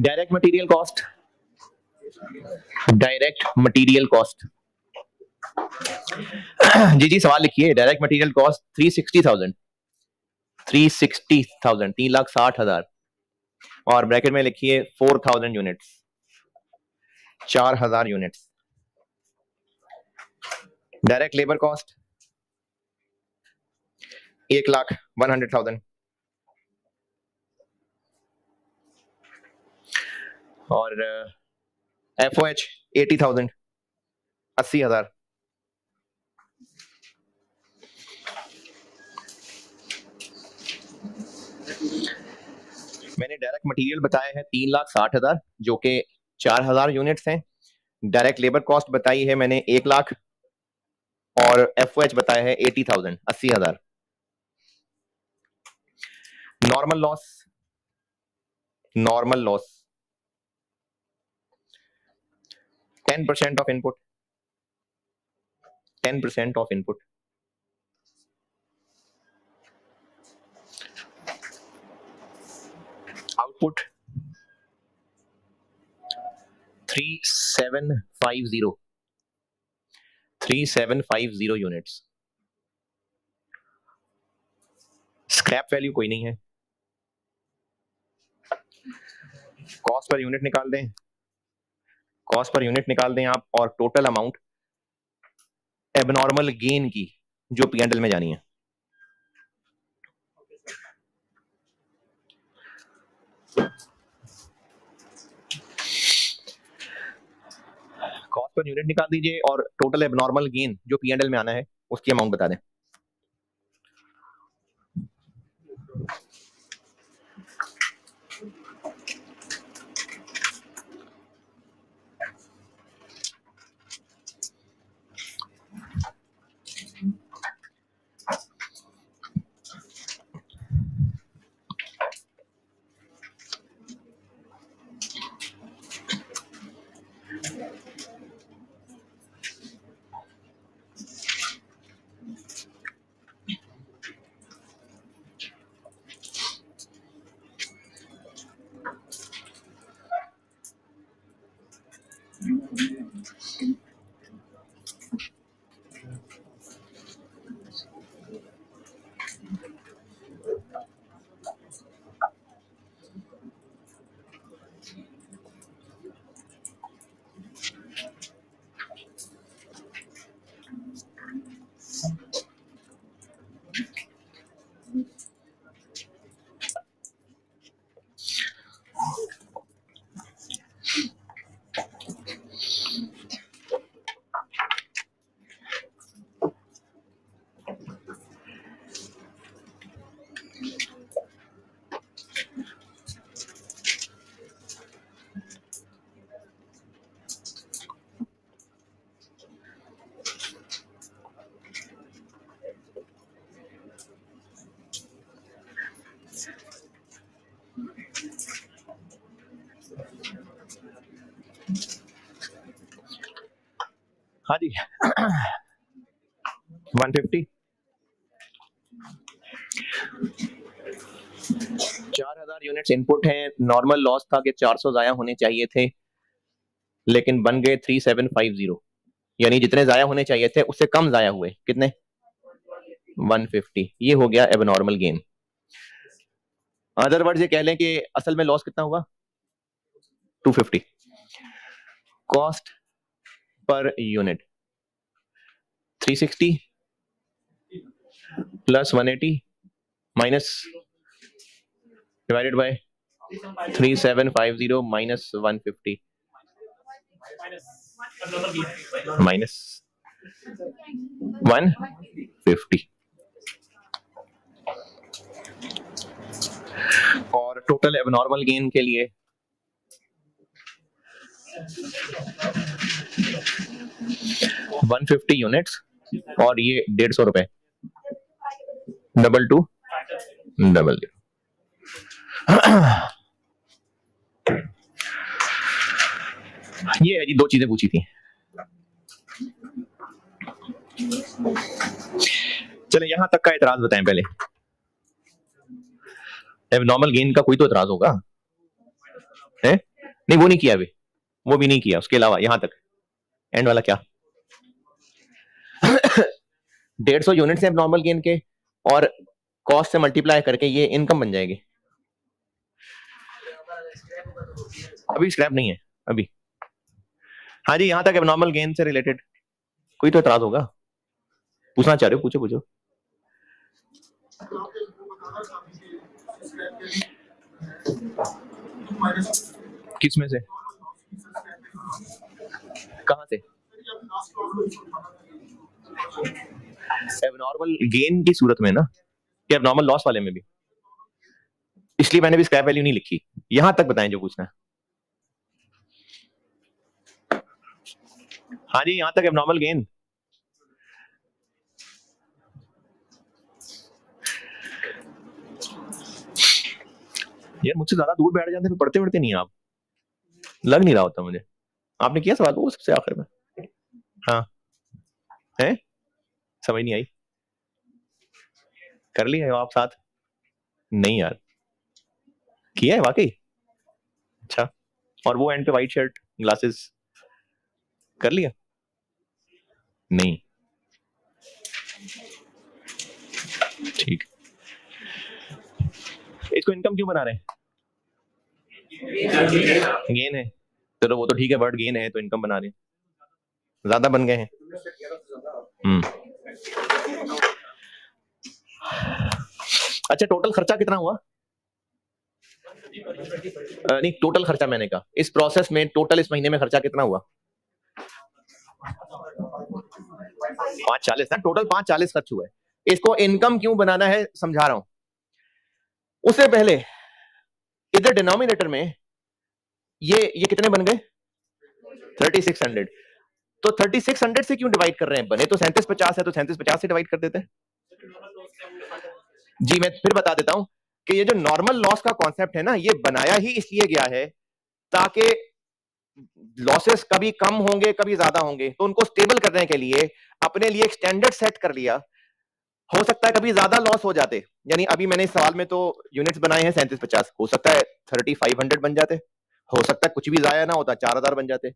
Direct material cost, direct material cost. जी सवाल लिखिए। डायरेक्ट मटेरियल कॉस्ट 360,000, 3,60,000 और ब्रैकेट में लिखिए 4,000 units, 4,000 units. Direct labour cost 1,100,000 और FOH 80,000, 80,000। मैंने डायरेक्ट मटेरियल बताया है 3,60,000 जो कि 4,000 यूनिट्स हैं। डायरेक्ट लेबर कॉस्ट बताई है मैंने 1,00,000 और FOH बताया है 80,000, 80,000। Normal loss, normal loss 10% of input, 10% of input. Output 3,750, 3,750 units. Scrap value कोई नहीं है। कॉस्ट पर यूनिट निकाल दें, कॉस्ट पर यूनिट निकाल दें आप, और टोटल अमाउंट एबनॉर्मल गेन की जो P&L में जानी है। कॉस्ट पर यूनिट निकाल दीजिए और टोटल एबनॉर्मल गेन जो P&L में आना है उसकी अमाउंट बता दें। हाँ जी 150, 4,000 यूनिट्स इनपुट हैं। नॉर्मल लॉस था कि 400 जाया होने चाहिए थे, लेकिन बन गए 3,750, यानी जितने जाया होने चाहिए थे उससे कम जाया हुए। कितने? 150। ये हो गया एबनॉर्मल गेन। अदर वर्ड ये कह लें कि असल में लॉस कितना हुआ? 250। Cost per unit 360 plus 180 minus divided by 3,750 minus 150 minus 150 और टोटल एबनॉर्मल गेन के लिए 150 यूनिट्स और ये 150 रुपए। 2200। ये है जी, दो चीजें पूछी थी। चले यहां तक का एतराज बताएं पहले। एबनॉर्मल गेन का कोई तो एतराज होगा है? नहीं वो नहीं किया अभी, वो भी नहीं किया, उसके अलावा यहां तक एंड वाला क्या 150 यूनिट्स है नॉर्मल गेन के, और कॉस्ट से मल्टीप्लाई करके ये इनकम बन जाएगी। अभी स्क्रैप नहीं है अभी। हाँ जी, यहां तक एबनॉर्मल गेन से रिलेटेड कोई तो एतराज होगा, पूछना चाह रहे हो, पूछो पूछो। किस में से, कहां से? एबनॉर्मल गेन की सूरत में ना, कि एबनॉर्मल लॉस वाले में भी, इसलिए मैंने भी स्क्रैप वैल्यू नहीं लिखी। यहां तक बताएं जो पूछना है। हाँ जी, यहां तक एबनॉर्मल गेन। यार मुझसे ज्यादा दूर बैठ जाते, पढ़ते पढ़ते नहीं आप, लग नहीं रहा होता मुझे। आपने किया सवाल वो सबसे आखिर में? हाँ है, समझ नहीं आई, कर लिया है आप साथ? नहीं यार, किया है वाकई? अच्छा, और वो एंड पे वाइट शर्ट ग्लासेस कर लिया? नहीं, ठीक। इसको इनकम क्यों बना रहे हैं? गेन है, चलो वो तो ठीक है, वर्ड गेन है तो इनकम बना रहे हैं, ज्यादा बन गए हैं। अच्छा, टोटल खर्चा कितना हुआ? नहीं, टोटल खर्चा मैंने कहा इस प्रोसेस में, टोटल इस महीने में खर्चा कितना हुआ? 540 ना, टोटल 540 खर्च हुआ है। इसको इनकम क्यों बनाना है समझा रहा हूं। उससे पहले इधर डिनोमिनेटर में ये कितने बन गए? 3600। तो 3600 से क्यों डिवाइड कर रहे हैं? बने तो 3750 है, तो 3750 से डिवाइड कर देते हैं। जी मैं फिर बता देता हूं कि ये जो नॉर्मल लॉस का कॉन्सेप्ट है ना, ये बनाया ही इसलिए गया है ताकि लॉसेस कभी कम होंगे कभी ज्यादा होंगे, तो उनको स्टेबल करने के लिए अपने लिए एक स्टैंडर्ड सेट कर लिया। हो सकता है कभी ज्यादा लॉस हो जाते, यानी अभी मैंने इस सवाल में तो यूनिट्स बनाए हैं 3750, हो सकता है 3500 बन जाते, हो सकता है कुछ भी जाया ना होता 4000 बन जाते।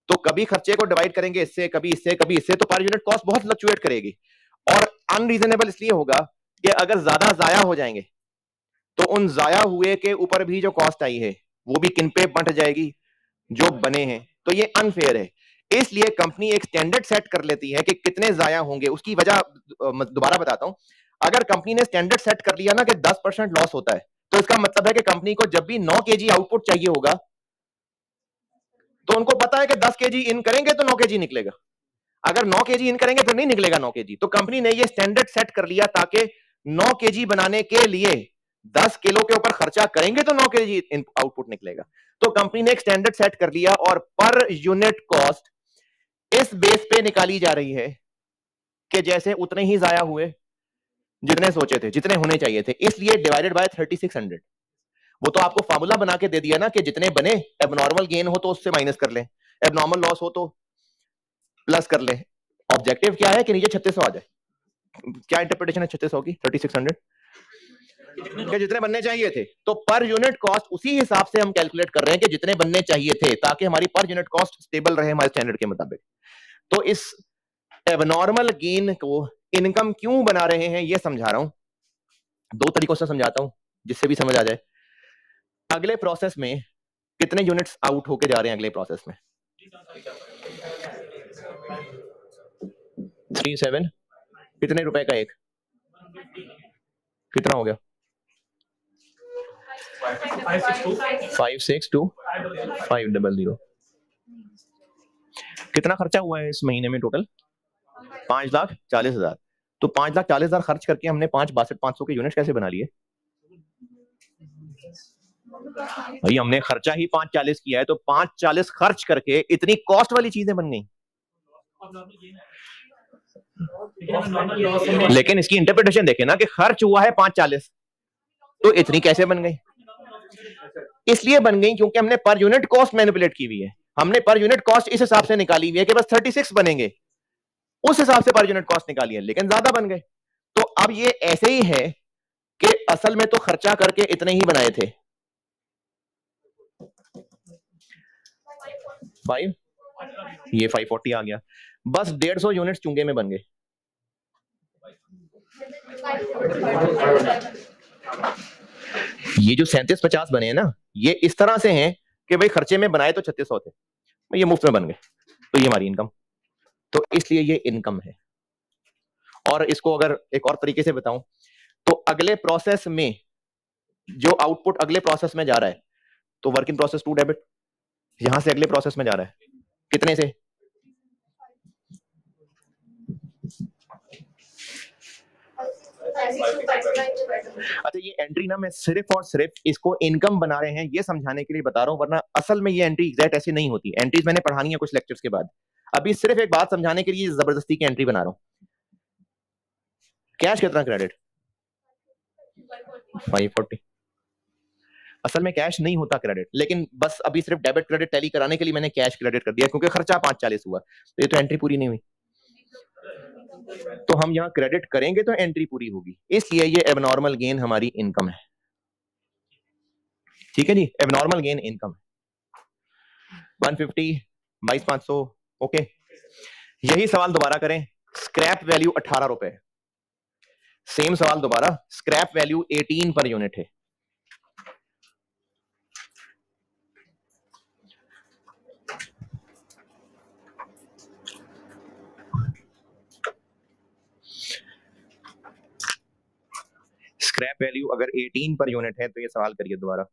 तो कभी खर्चे को डिवाइड करेंगे इससे, कभी इससे, कभी इससे, तो पर यूनिट कॉस्ट बहुत फ्लक्चुएट करेगी। और अनरीजनेबल इसलिए होगा कि अगर ज्यादा जाया हो जाएंगे तो उन जाया हुए के ऊपर भी जो कॉस्ट आई है वो भी किन पे बंट जाएगी? जो बने हैं। तो ये अनफेयर है, इसलिए कंपनी एक स्टैंडर्ड सेट कर लेती है कि कितने जाया होंगे। उसकी वजह दोबारा बताता हूं, अगर कंपनी ने स्टैंडर्ड सेट कर लिया ना कि 10% लॉस होता है, तो इसका मतलब है कि कंपनी को जब भी 9 kg आउटपुट चाहिए होगा, तो उनको पता है कि 10 kg इन करेंगे तो 9 kg निकलेगा, अगर 9 kg इन करेंगे तो नहीं निकलेगा 9 kg। तो कंपनी ने ये स्टैंडर्ड सेट कर लिया ताकि 9 kg बनाने के लिए 10 किलो के ऊपर खर्चा करेंगे तो 9 kg आउटपुट निकलेगा। तो कंपनी ने एक स्टैंडर्ड सेट कर लिया और पर यूनिट कॉस्ट इस बेस पे निकाली जा रही है कि जैसे उतने ही जाया हुए जितने सोचे थे, जितने होने चाहिए थे, इसलिए डिवाइडेड बाय 3600। वो तो आपको फार्मूला बना के दे दिया ना कि जितने बने, एबनॉर्मल गेन हो तो उससे माइनस कर लें, एबनॉर्मल लॉस हो तो प्लस कर लें। ऑब्जेक्टिव क्या है कि नीचे 3600 आ जाए। क्या इंटरप्रिटेशन है 3600 की? 3600 के जितने बनने चाहिए थे, तो पर यूनिट कॉस्ट उसी हिसाब से हम कैलकुलेट कर रहे हैं कि जितने बनने चाहिए थे, ताकि हमारी पर यूनिट कॉस्ट स्टेबल रहे हमारे स्टैंडर्ड के मुताबिक। तो इस एबनॉर्मल गेन को इनकम क्यों बना रहे हैं ये समझा रहा हूं, दो तरीकों से समझाता हूं जिससे भी समझ आ जाए। अगले प्रोसेस में कितने यूनिट्स आउट होके जा रहे हैं? अगले प्रोसेस में 37, कितने रुपए का एक? कितना हो गया? 562500। कितना खर्चा हुआ है इस महीने में टोटल? 5,40,000। तो 5,40,000 खर्च करके हमने 5,62,500 के यूनिट कैसे बना लिए? भाई हमने खर्चा ही 5,40 किया है, तो 5,40 खर्च करके इतनी कॉस्ट वाली चीजें बन गई। लेकिन इसकी इंटरप्रिटेशन देखें ना कि खर्च हुआ है 5,40, तो इतनी कैसे बन गई? इसलिए बन गई क्योंकि हमने पर यूनिट कॉस्ट मैनिपुलेट की हुई है। हमने पर यूनिट कॉस्ट इस हिसाब से निकाली हुई है कि बस 36 बनेंगे, उस हिसाब से पर यूनिट कॉस्ट निकाली है, लेकिन ज्यादा बन गए। तो अब ये ऐसे ही है कि असल में तो खर्चा करके इतने ही बनाए थे, 5, ये 540 आ गया, बस 150 यूनिट्स चुंगे में बन गए। ये जो 3750 बने हैं ना, ये इस तरह से हैं कि भाई खर्चे में बनाए तो 3600 थे, ये मुफ्त में बन गए, तो ये हमारी इनकम, तो इसलिए ये इनकम है। और इसको अगर एक और तरीके से बताऊं तो अगले प्रोसेस में जो आउटपुट अगले प्रोसेस में जा रहा है, तो वर्क इन प्रोसेस 2 डेबिट यहां से अगले प्रोसेस में जा रहा है, कितने से? अच्छा, ये एंट्री ना मैं सिर्फ और सिर्फ इसको इनकम बना रहे हैं ये समझाने के लिए बता रहा हूं, वरना असल में ये एंट्री एग्जैक्ट ऐसे नहीं होती। एंट्रीज मैंने पढ़ानी है कुछ लेक्चर्स के बाद, अभी सिर्फ एक बात समझाने के लिए जबरदस्ती की एंट्री बना रहा हूं। कैश कितना क्रेडिट? 540। असल में कैश नहीं होता क्रेडिट, लेकिन बस अभी सिर्फ डेबिट क्रेडिट टैली कराने के लिए मैंने कैश क्रेडिट कर दिया, क्योंकि खर्चा 540 हुआ, तो ये तो एंट्री पूरी नहीं हुई। तो हम यहाँ क्रेडिट करेंगे तो एंट्री पूरी होगी, इसलिए ये एबनॉर्मल गेन हमारी इनकम है। ठीक है जी, एबनॉर्मल गेन इनकम 150 22,500। ओके, यही सवाल दोबारा करें, स्क्रैप वैल्यू 18 रुपए, सेम सवाल दोबारा, स्क्रैप वैल्यू 18 पर यूनिट है। स्क्रैप वैल्यू अगर 18 पर यूनिट है तो ये सवाल करिए दोबारा।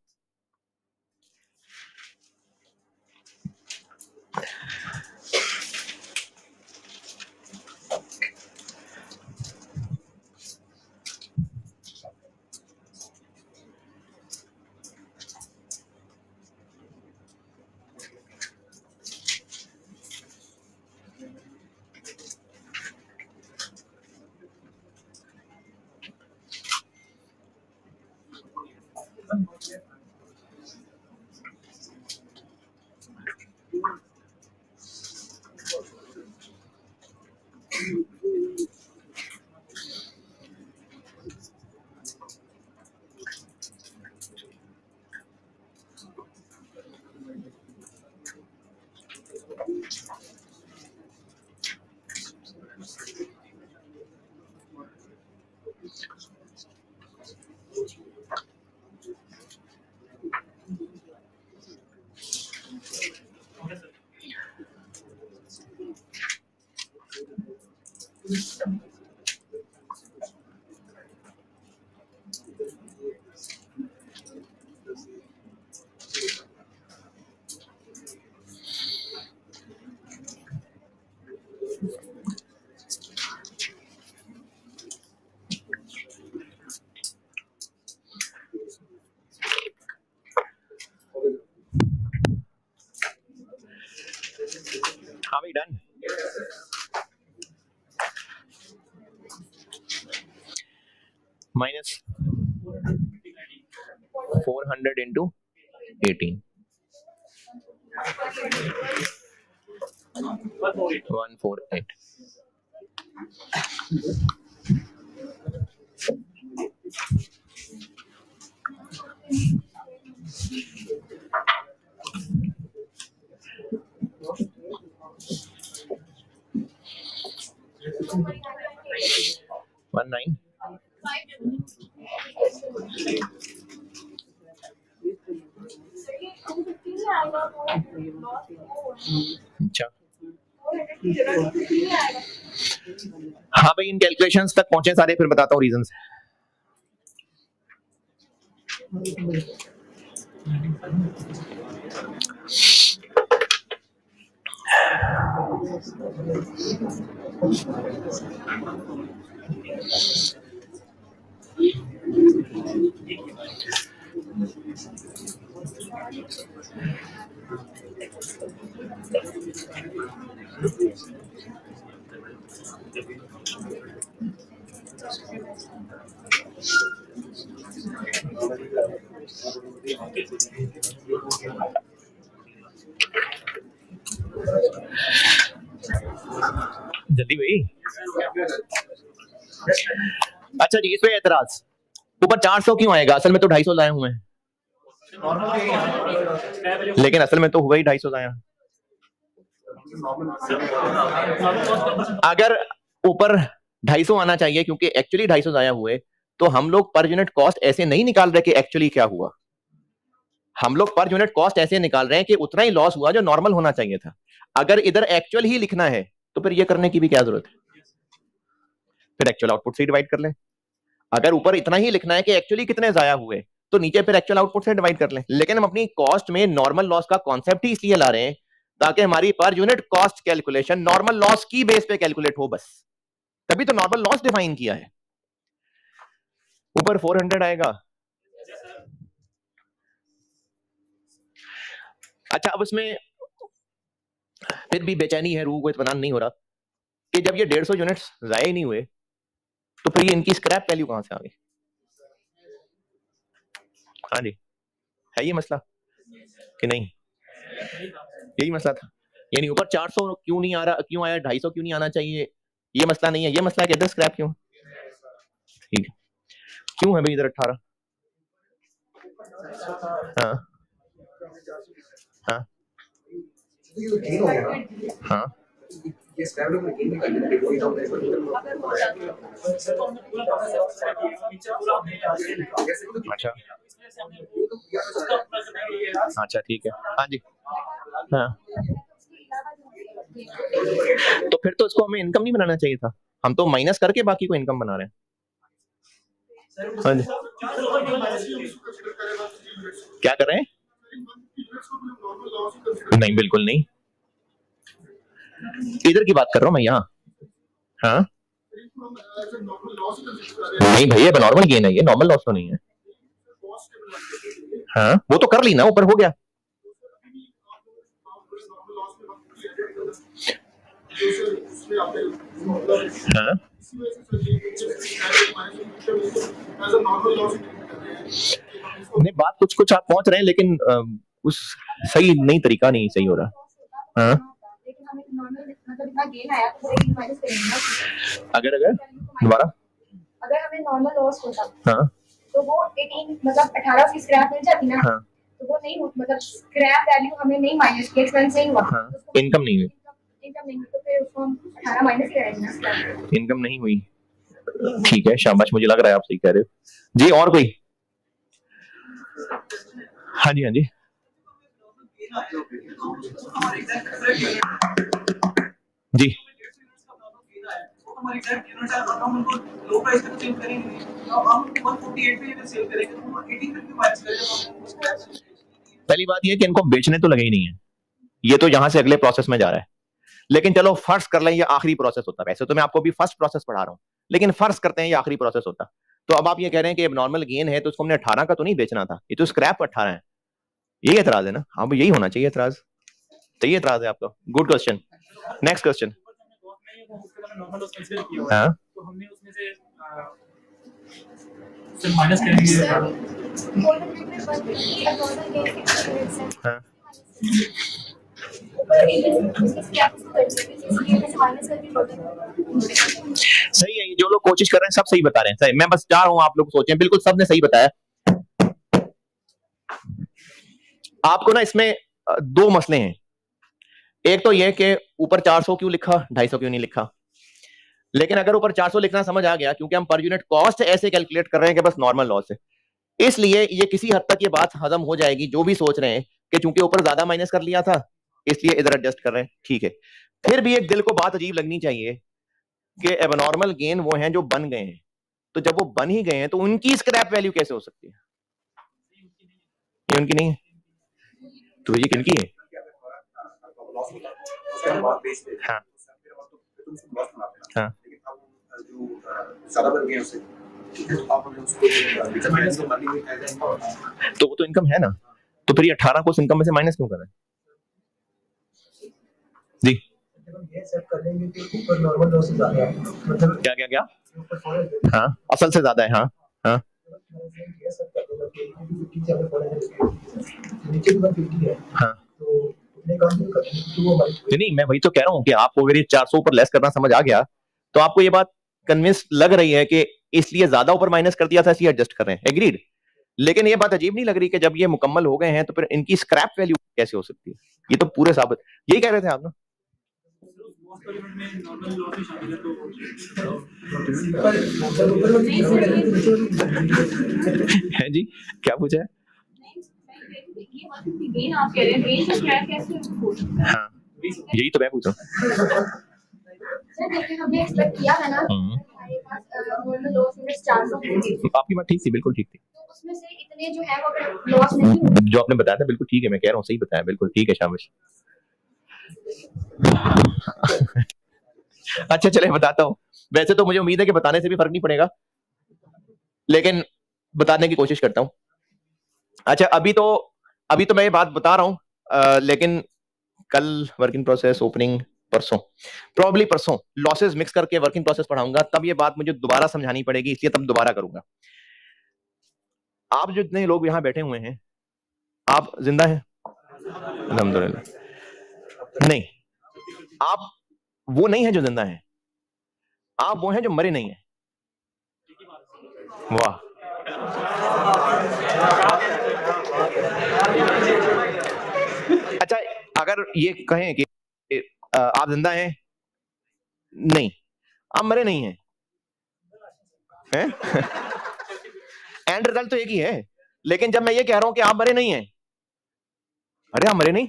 हाँ भाई, done. Minus 400 into 18, 148। One nine अच्छा, हाँ भाई, इन कैलकुलेशंस तक पहुंचे सारे, फिर बताता हूँ रीजंस। जल्दी भाई। अच्छा जी, इस पे एतराज, ऊपर 400 क्यों आएगा? असल में तो 250 लाए हुए हैं, लेकिन असल में तो हुआ ही 250 लाया। अगर ऊपर 250 आना चाहिए क्योंकि एक्चुअली 250 जाया हुए, तो हम लोग पर यूनिट कॉस्ट ऐसे नहीं निकाल रहे कि एक्चुअली क्या हुआ, हम लोग पर यूनिट कॉस्ट ऐसे निकाल रहे हैं कि उतना ही लॉस हुआ जो नॉर्मल होना चाहिए था। अगर इधर एक्चुअल ही लिखना है तो फिर ये करने की भी क्या जरूरत है, फिर एक्चुअल आउटपुट से डिवाइड कर लें। अगर ऊपर इतना ही लिखना है कि एक्चुअली कितने जाया हुए, तो नीचे फिर एक्चुअल आउटपुट से डिवाइड कर लें। लेकिन हम अपनी कॉस्ट में नॉर्मल लॉस का कॉन्सेप्ट ही इसलिए ला रहे हैं ताकि हमारी per unit cost calculation normal loss की बेस पे कैलकुलेट हो, बस तभी तो नॉर्मल लॉस डिफाइन किया है। ऊपर 400 आएगा। अच्छा, अब इसमें फिर भी बेचैनी है, रूह को इत्मीनान नहीं हो रहा कि जब ये 150 यूनिट्स जाया ही नहीं हुए तो फिर ये इनकी स्क्रैप वैल्यू कहां से आ गई? हाँ जी, है ये मसला कि नहीं? यही मसला था, यानी ऊपर 400 क्यों नहीं आ रहा, क्यों आया 250 क्यों नहीं आना चाहिए, ये मसला नहीं है। ये मसला है कि इधर स्क्रैप क्यों? ठीक है, क्यों है भाई इधर 18? हाँ हाँ हाँ, अच्छा अच्छा, ठीक है, हाँ जी, हाँ। तो फिर तो इसको हमें इनकम नहीं बनाना चाहिए था, हम तो माइनस करके बाकी को इनकम बना रहे हैं। हाँ जी, क्या कर रहे हैं? नहीं, बिल्कुल नहीं, इधर की बात कर रहा हूं मैं यहाँ। हाँ नहीं भैया, नॉर्मल गेन है ये, नॉर्मल लॉस तो नहीं है। हाँ, वो तो कर ली ना, ऊपर हो गया। हाँ नहीं, बात कुछ कुछ आप पहुंच रहे हैं, लेकिन उस सही नहीं, तरीका नहीं सही हो रहा। हाँ, अगर अगर दोबारा अगर हमें नॉर्मल लॉस होता, हाँ, तो वो 18 मतलब 18 की स्क्रैप मिल जाती ना। हाँ, तो वो नहीं, मतलब स्क्रैप वैल्यू हमें नहीं माइनस की, एक्सपेंस नहीं हुआ। हाँ, इनकम नहीं हुई, इनकम नहीं हुई, तो फिर उसको हम 18 माइनस ही करेंगे ना। इनकम नहीं हुई, ठीक है, शाबाश, मुझे लग रहा है आप सही कह रहे हो जी। और कोई? हाँ जी, हाँ जी, जी, पहली बात ये कि इनको बेचने तो लगे ही नहीं है, ये तो यहां से अगले प्रोसेस में जा रहा है। लेकिन चलो फर्ज कर लें ये आखिरी प्रोसेस होता, वैसे तो मैं आपको भी फर्स्ट प्रोसेस पढ़ा रहा हूं, लेकिन फर्ज करते हैं ये आखिरी प्रोसेस होता, तो अब आप ये कह रहे हैं कि नॉर्मल गेन है तो उसको हमने 18 का तो नहीं बेचना था, ये तो स्क्रैप 18 है, यही एतराज है ना? हाँ, यही होना चाहिए एतराज, सही एतराज है आपका, गुड क्वेश्चन। Next question. हाँ, तो हमने उसमें से माइनस करेंगे। हाँ, सही है, जो लोग कोशिश कर रहे हैं सब सही बता रहे हैं, सही, मैं बस चाह रहा हूं आप लोग सोचें, बिल्कुल सबने सही बताया। आपको ना इसमें दो मसले हैं, एक तो यह कि ऊपर 400 क्यों लिखा, 250 क्यों नहीं लिखा। लेकिन अगर ऊपर 400 लिखना समझ आ गया, क्योंकि हम पर यूनिट कॉस्ट ऐसे कैलकुलेट कर रहे हैं कि बस नॉर्मल लॉस है, इसलिए ये किसी हद तक ये बात हजम हो जाएगी जो भी सोच रहे हैं कि चूंकि ऊपर ज्यादा माइनस कर लिया था इसलिए इधर एडजस्ट कर रहे हैं, ठीक है। फिर भी एक दिल को बात अजीब लगनी चाहिए कि एबनॉर्मल गेन वो हैं जो बन गए हैं, तो जब वो बन ही गए हैं तो उनकी स्क्रैप वैल्यू कैसे हो सकती है? ये उनकी नहीं है, तो ये किनकी है? हाँ हाँ, तो वो तो इनकम है ना, तो फिर ये 18 को उस इनकम में से माइनस क्यों कर रहे हैं जी? क्या क्या क्या? हाँ, असल से ज्यादा है, हाँ हाँ, हाँ, नहीं, मैं वही तो कह रहा हूँ कि आपको अगर ये 400 ऊपर लेस करना समझ आ गया तो आपको ये बात कन्विंस लग रही है कि इसलिए ज्यादा ऊपर माइनस कर दिया था इसलिए एडजस्ट कर रहे हैं, एग्रीड। लेकिन ये बात अजीब नहीं लग रही कि जब ये मुकम्मल हो गए हैं तो फिर इनकी स्क्रैप वैल्यू कैसे हो सकती है? ये तो पूरे साबित, यही कह रहे थे आप ना, मोस्ट एलिमेंट में नॉर्मल लॉस भी शामिल है तो है जी, क्या पूछा है? गेन आप कह रहे हैं, गेन से स्क्रैप कैसे हो सकता है? हाँ, यही तो मैं पूछ रहा हूँ। सर देखिए हमने एक्सपेक्ट किया है ना हमारे पास नॉर्मल लॉस यूनिट्स 400 होंगे, आपकी बात ठीक थी, बिल्कुल ठीक थी। तो उसमें से इतने जो है वो अगर लॉस नहीं होंगे, जो आपने बताया था बिल्कुल ठीक है, मैं कह रहा हूँ सही बताया, बिल्कुल ठीक है, शाबाश। अच्छा चले बताता हूँ। वैसे तो मुझे उम्मीद है कि बताने से भी फर्क नहीं पड़ेगा, लेकिन बताने की कोशिश करता हूँ। अच्छा अभी तो मैं ये बात बता रहा हूँ, लेकिन कल वर्किंग प्रोसेस ओपनिंग परसों, प्रॉब्ली परसों लॉसेस मिक्स करके वर्किंग प्रोसेस पढ़ाऊंगा, तब ये बात मुझे दोबारा समझानी पड़ेगी, इसलिए तब दोबारा करूंगा। आप जितने लोग यहाँ बैठे हुए हैं, आप जिंदा हैं अल्हम्दुलिल्लाह? नहीं, आप वो नहीं है जो जिंदा है, आप वो हैं जो मरे नहीं है। वाह, अच्छा अगर ये कहें कि आप जिंदा हैं, नहीं आप मरे नहीं हैं, हैं? एंड रिजल्ट तो एक ही है, लेकिन जब मैं ये कह रहा हूं कि आप मरे नहीं हैं, अरे आप मरे नहीं,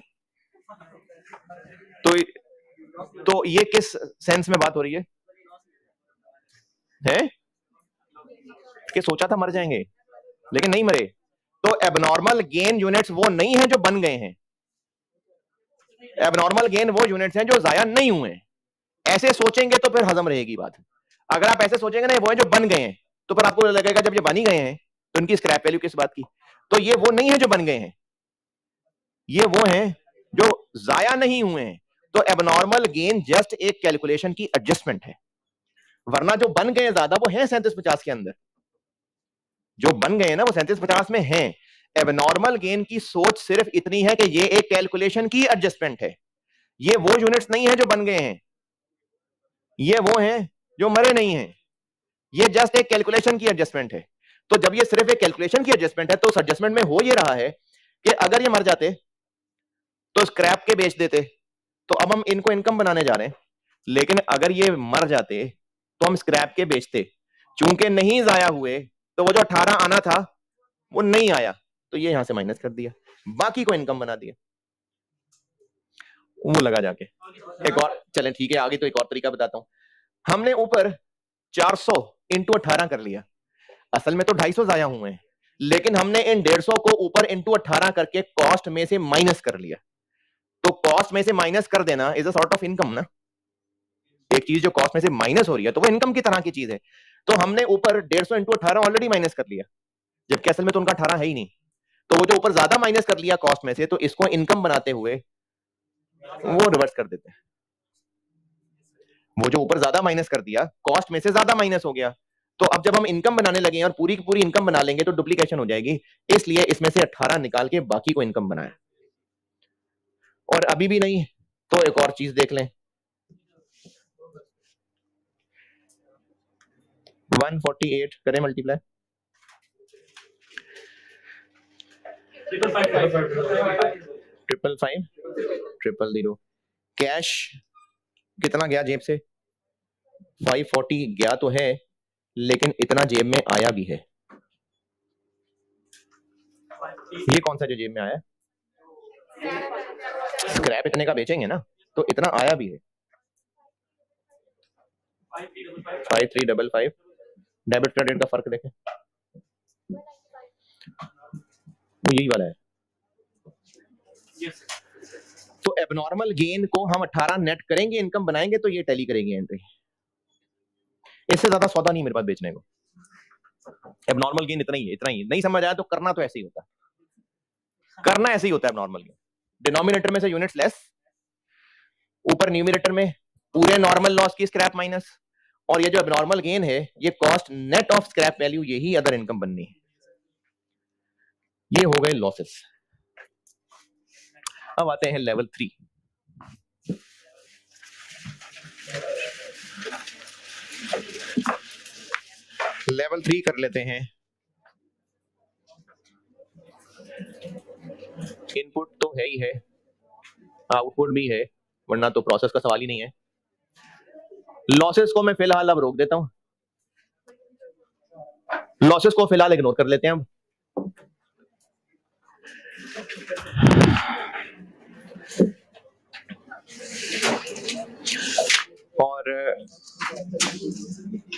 तो ये किस सेंस में बात हो रही है? हैं? कि सोचा था मर जाएंगे लेकिन नहीं मरे, तो एबनॉर्मल गेन यूनिट्स वो नहीं है जो बन गए हैं, एबनॉर्मल गेन वो यूनिट्स हैं जो जाया नहीं हुए हैं। ऐसे सोचेंगे तो फिर हजम रहेगी बात। अगर आप ऐसे सोचेंगे ना वो है जो बन गए हैं, तो फिर आपको लगेगा जब ये बन ही गए हैं तो इनकी स्क्रैप वैल्यू किस बात की। तो ये वो नहीं है जो बन गए हैं, ये वो हैं जो जाया नहीं हुए हैं। तो एबनॉर्मल गेन जस्ट एक कैलकुलेशन की एडजस्टमेंट है, वरना जो बन गए ज्यादा वो है 3750 के अंदर, जो बन गए ना वो 3750 में हैं। एबनॉर्मल गेन की सोच सिर्फ इतनी है कि ये एक कैलकुलेशन की एडजस्टमेंट है, ये वो यूनिट्स नहीं है जो बन गए हैं, ये वो हैं जो मरे नहीं हैं, ये जस्ट एक कैलकुलेशन की एडजस्टमेंट है। तो जब ये सिर्फ एक कैलकुलेशन की एडजस्टमेंट है, तो उस एडजस्टमेंट में हो ये रहा है कि अगर ये मर जाते तो स्क्रैप के बेच देते, तो अब हम इनको इनकम बनाने जा रहे हैं, लेकिन अगर ये मर जाते तो हम स्क्रैप के बेचते, चूंकि नहीं जाया हुए तो वो जो 18 आना था वो नहीं आया, तो ये यहां से माइनस कर दिया, बाकी को इनकम बना दिया, वो लगा जाके। एक और चलें ठीक है, आगे तो एक और तरीका बताता हूं। हमने ऊपर 400 इंटू 18 कर लिया, असल में तो 250 जाया हुए हैं, लेकिन हमने इन 150 को ऊपर इंटू 18 करके कॉस्ट में से माइनस कर लिया। तो कॉस्ट में से माइनस कर देना is a sort of income ना, एक चीज जो कॉस्ट में से माइनस हो रही है तो वो इनकम की तरह की चीज है। तो हमने ऊपर 150 इंटू 18 ऑलरेडी माइनस कर लिया, जबकि असल में तो उनका 18 है ही नहीं, तो वो जो ऊपर ज्यादा माइनस कर लिया कॉस्ट में से, तो इसको इनकम बनाते हुए वो रिवर्स कर देते हैं। वो जो ऊपर ज्यादा माइनस कर दिया कॉस्ट में से ज्यादा माइनस हो गया, तो अब जब हम इनकम बनाने लगे और पूरी की पूरी इनकम बना लेंगे तो डुप्लीकेशन हो जाएगी, इसलिए इसमें से 18 निकाल के बाकी को इनकम बनाया। और अभी भी नहीं तो एक और चीज देख लें, 148 करें मल्टीप्लाई, 555 कैश कितना गया जेब से? 540 गया तो है, लेकिन इतना जेब में आया भी है। ये कौन सा जो जेब में आया? स्क्रैप इतने का बेचेंगे ना, तो इतना आया भी है। 5355 डेबिट क्रेडिट का फर्क देखें, वो यही वाला है। तो एबनॉर्मल गेन को हम 18 नेट करेंगे, इनकम बनाएंगे तो ये टैली करेंगे एंट्री, इससे ज्यादा सौदा नहीं मेरे पास बेचने को। एबनॉर्मल गेन इतना ही है, इतना ही। नहीं समझ आया तो करना तो ऐसे ही होता है, करना ऐसे ही होता है। एबनॉर्मल गेन डिनोमिनेटर में से यूनिट्स लेस, ऊपर न्यूमिनेटर में पूरे नॉर्मल लॉस की स्क्रैप माइनस, और ये जो एबनॉर्मल गेन है ये cost net of scrap value, यही अदर इनकम बननी है। ये हो गए लॉसेस। अब आते हैं लेवल 3। लेवल 3 कर लेते हैं। इनपुट तो है ही है, आउटपुट भी है, वरना तो प्रोसेस का सवाल ही नहीं है। लॉसेस को मैं फिलहाल अब रोक देता हूं, लॉसेस को फिलहाल इग्नोर कर लेते हैं अब। और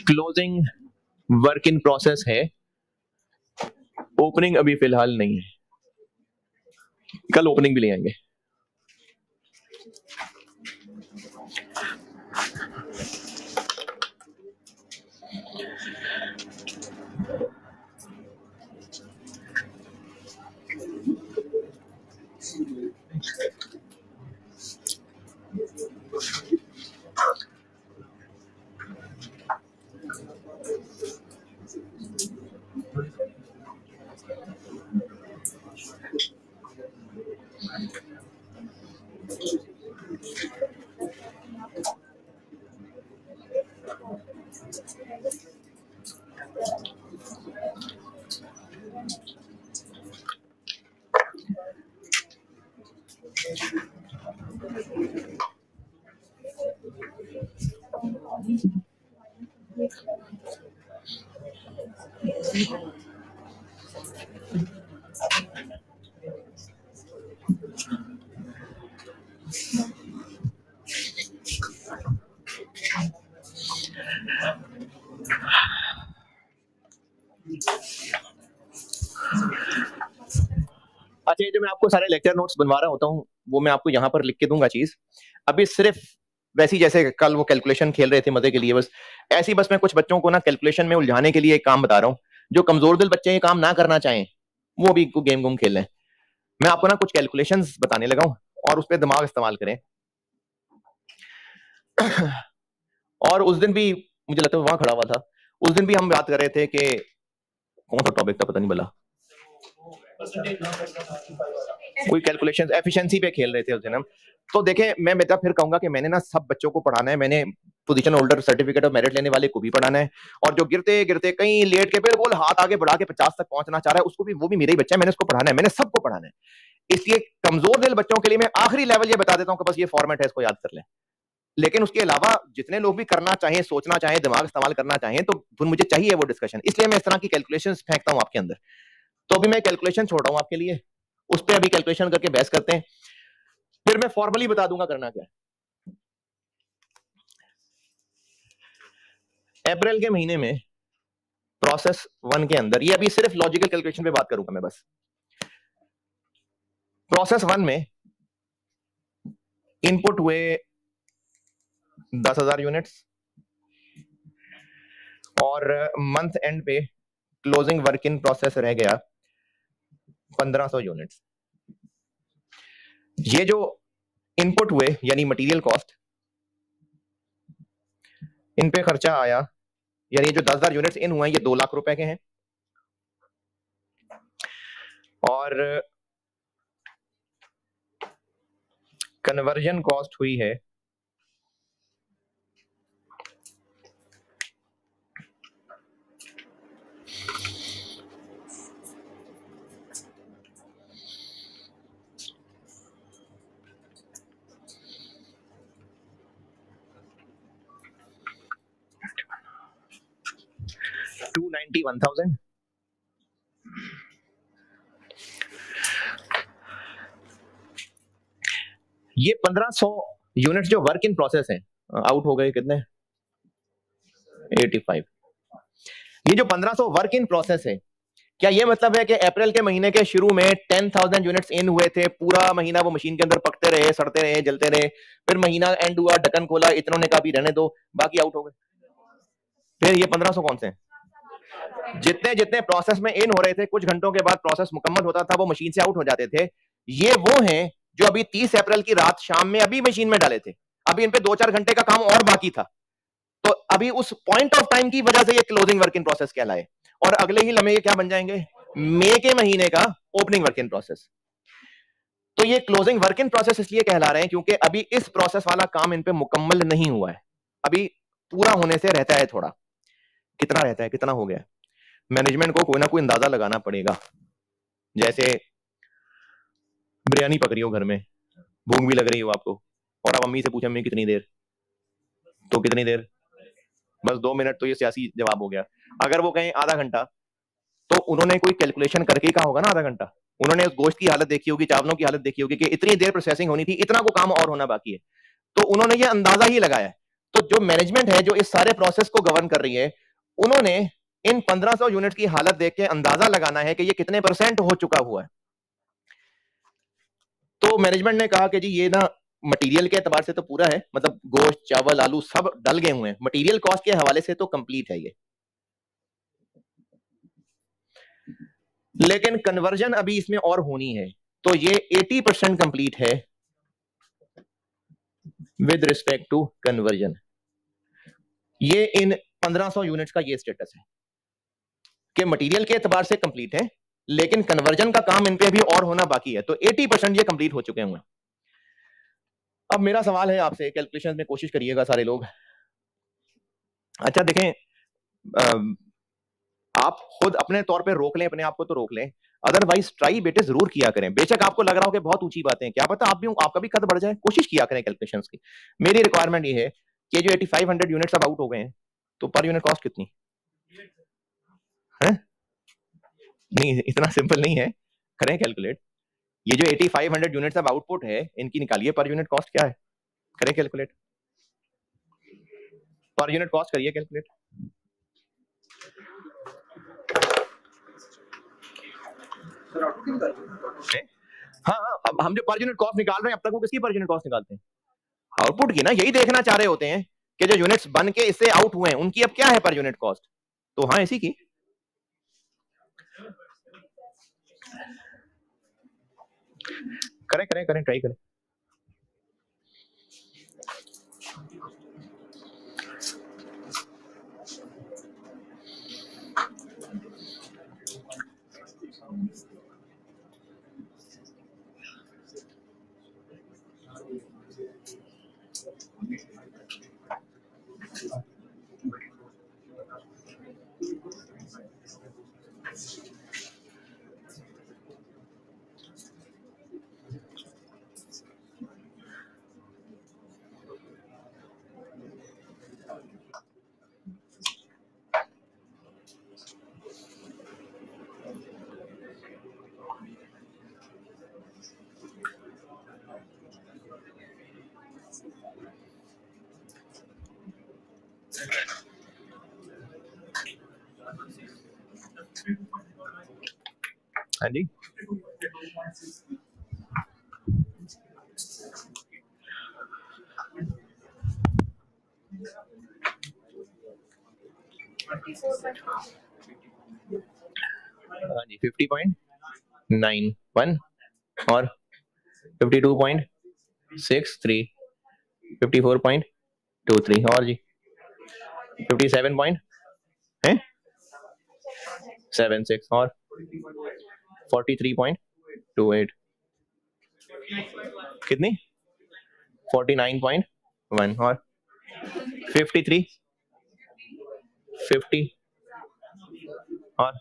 क्लोजिंग वर्क इन प्रोसेस है, ओपनिंग अभी फिलहाल नहीं है, कल ओपनिंग भी ले आएंगे। अच्छा, ये जो मैं आपको सारे लेक्चर नोट्स बनवा रहा होता हूँ वो मैं आपको यहाँ पर लिख के दूंगा चीज। अभी सिर्फ वैसी जैसे कल वो कैलकुलेशन खेल रहे थे मजे के लिए, बस ऐसी बस मैं कुछ बच्चों को ना कैलकुलेशन में उलझाने के लिए एक काम बता रहा हूँ। जो कमजोर दिल बच्चे ये काम ना करना चाहें वो भी गेम गुम खेल लें। मैं आपको ना कुछ कैलकुलेशंस बताने लगा हूँ और उस पर दिमाग इस्तेमाल करें। और उस दिन भी मुझे लगता है वहां खड़ा हुआ था, उस दिन भी हम बात कर रहे थे कि कौन सा टॉपिक था पता नहीं, बोला कोई कैलकुलेशन एफिशिएंसी पे खेल रहे थे उस दिन हम। तो देखें, मैं बेटा फिर कहूंगा कि मैंने ना सब बच्चों को पढ़ाना है, मैंने position holder certificate of merit लेने वाले को भी पढ़ाना है, और जो गिरते गिरते कहीं लेट के बिल्कुल हाथ आगे बढ़ा के 50 तक पहुंचना चाह रहा है उसको भी, वो भी मेरा ही बच्चा है, मैंने उसको पढ़ाना है, मैंने सबको पढ़ाना है। इसलिए कमजोर दिल बच्चों के लिए मैं आखिरी लेवल ये बता देता हूँ कि बस ये फॉर्मेट है, इसको याद कर लें। लेकिन उसके अलावा जितने लोग भी करना चाहें, सोचना चाहें, दिमाग इस्तेमाल करना चाहें, तो मुझे चाहिए वो डिस्कशन, इसलिए मैं इस तरह की कैलकुलेशन फेंकता हूं आपके अंदर। तो अभी मैं कैलकुलेशन छोड़ रहा हूं आपके लिए, उस पर अभी कैलकुलेशन करके बहस करते हैं, फिर मैं फॉर्मली बता दूंगा करना क्या। अप्रैल के महीने में प्रोसेस 1 के अंदर, ये अभी सिर्फ लॉजिकल कैलकुलेशन पे बात करूंगा मैं बस। प्रोसेस 1 में इनपुट हुए 10,000 यूनिट्स और मंथ एंड पे क्लोजिंग वर्क इन प्रोसेस रह गया 1500 यूनिट्स। ये जो इनपुट हुए यानी मटेरियल कॉस्ट, इन पे खर्चा आया, यानी जो 10,000 यूनिट्स इन हुए ये 2 लाख रुपए के हैं, और कन्वर्जन कॉस्ट हुई है 291,000। ये 1500 यूनिट्स जो वर्क इन प्रोसेस है, आउट हो गए कितने, 85। ये जो 1500 वर्क इन प्रोसेस है, क्या ये मतलब है कि अप्रैल के महीने के शुरू में 10,000 यूनिट्स इन हुए थे, पूरा महीना वो मशीन के अंदर पकते रहे, सड़ते रहे, जलते रहे, फिर महीना एंड हुआ, ढक्कन खोला, इतनों ने कहा भी रहने दो, बाकी आउट हो गए। फिर ये 1500 कौन से हैं? जितने जितने प्रोसेस में इन हो रहे थे, कुछ घंटों के बाद प्रोसेस मुकम्मल होता था, वो मशीन से आउट हो जाते थे। ये वो हैं जो अभी 30 अप्रैल की रात शाम में अभी मशीन में डाले थे, अभी इन पे 2-4 घंटे का काम और बाकी था, तो अभी उस पॉइंट ऑफ टाइम की वजह से ये क्लोजिंग वर्क इन प्रोसेस कहलाए, और अगले ही लम्हे क्या बन जाएंगे, मई के महीने का ओपनिंग वर्क इन प्रोसेस। तो ये क्लोजिंग वर्क इन प्रोसेस इसलिए कहला रहे हैं क्योंकि अभी इस प्रोसेस वाला काम इन पे मुकम्मल नहीं हुआ है, अभी पूरा होने से रहता है थोड़ा। कितना रहता है, कितना हो गया, मैनेजमेंट को कोई ना कोई अंदाजा लगाना पड़ेगा। जैसे बिरयानी पक रही हो घर में, भूख भी लग रही हो आपको, और अब अम्मी से पूछे अम्मी कितनी देर, तो कितनी देर, बस 2 मिनट, तो ये सियासी जवाब हो गया। अगर वो कहें आधा घंटा, तो उन्होंने कोई कैलकुलेशन करके कहा होगा ना आधा घंटा। उन्होंने उस गोश्त की हालत देखी होगी, चावलों की हालत देखी होगी कि इतनी देर प्रोसेसिंग होनी थी, इतना को काम और होना बाकी है, तो उन्होंने ये अंदाजा ही लगाया है। तो जो मैनेजमेंट है जो इस सारे प्रोसेस को गवर्न कर रही है, उन्होंने इन 1500 यूनिट की हालत देख के अंदाजा लगाना है कि ये कितने % हो चुका हुआ है। तो मैनेजमेंट ने कहा कि जी ये ना मटेरियल के एतबार से तो पूरा है, मतलब गोश्त, चावल, आलू सब डल गए हुए हैं, मटेरियल कॉस्ट के हवाले से तो कंप्लीट है ये, लेकिन कन्वर्जन अभी इसमें और होनी है। तो ये 80% कंप्लीट है विद रिस्पेक्ट टू कन्वर्जन। ये इन 1500 यूनिट्स का ये स्टेटस है कि मटेरियल के एतबार से कंप्लीट है, लेकिन कन्वर्जन का काम इन पे अभी और होना बाकी है। तो 80% ये कंप्लीट हो चुके होंगे। अब मेरा सवाल है आपसे, कैलकुलेशन में कोशिश करिएगा सारे लोग। अच्छा देखें, आप खुद अपने तौर पे रोक लें, अपने आप को तो रोक लें, अदरवाइज ट्राई बेटे जरूर किया करें। बेशक आपको लग रहा हो कि बहुत ऊंची बातें, क्या पता आप भी आपका भी कद बढ़ जाए, कोशिश किया करें कैलकुलेशंस की। मेरी रिक्वायरमेंट ये है कि जो 8500 यूनिट्स अब आउट हो गए हैं, तो पर यूनिट कॉस्ट कितनी है? नहीं, इतना सिंपल नहीं है, करें कैलकुलेट। ये जो 8500 यूनिट्स अब आउटपुट है, इनकी निकालिए पर यूनिट कॉस्ट क्या है, करें कैलकुलेट। पर यूनिट कॉस्ट करिए कैलकुलेट। हाँ, अब हम जो पर यूनिट कॉस्ट निकाल रहे हैं, अब तक वो किसकी पर यूनिट कॉस्ट निकालते हैं? आउटपुट की ना। यही देखना चाह रहे होते हैं कि जो यूनिट्स बन के इससे आउट हुए हैं, उनकी अब क्या है पर यूनिट कॉस्ट। तो हाँ, इसी की। करें करें करें, ट्राई करें। हाँ जी, हाँ जी, 50.91 और 52.63, 54.23 और जी 57.76 और 43.28, कितनी 49.1 और 53, 50 और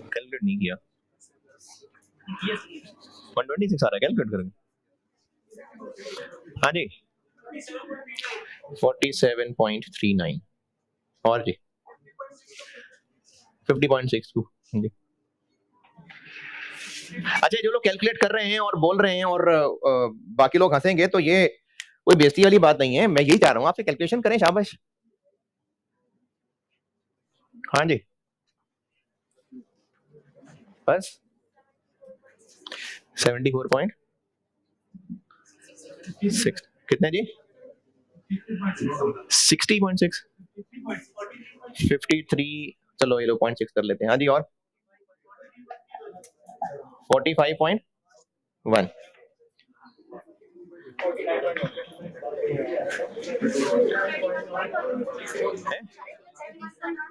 कैलकुलेट नहीं किया, 126 आ रहा है, कैलकुलेट करेंगे। हाँ जी, 47.39 और जी 50.62 जी। अच्छा, जो लोग कैलकुलेट कर रहे हैं और बोल रहे हैं और बाकी लोग हंसेंगे, तो ये कोई बेइज्जती वाली बात नहीं है। मैं यही चाह रहा हूँ आपसे, कैलकुलेशन करें, शाबाश। हाँ जी, बस 74.6 कितने जी, 60.6, 53, चलो ये लो 0.6 कर लेते हैं। हाँ जी, और 45.1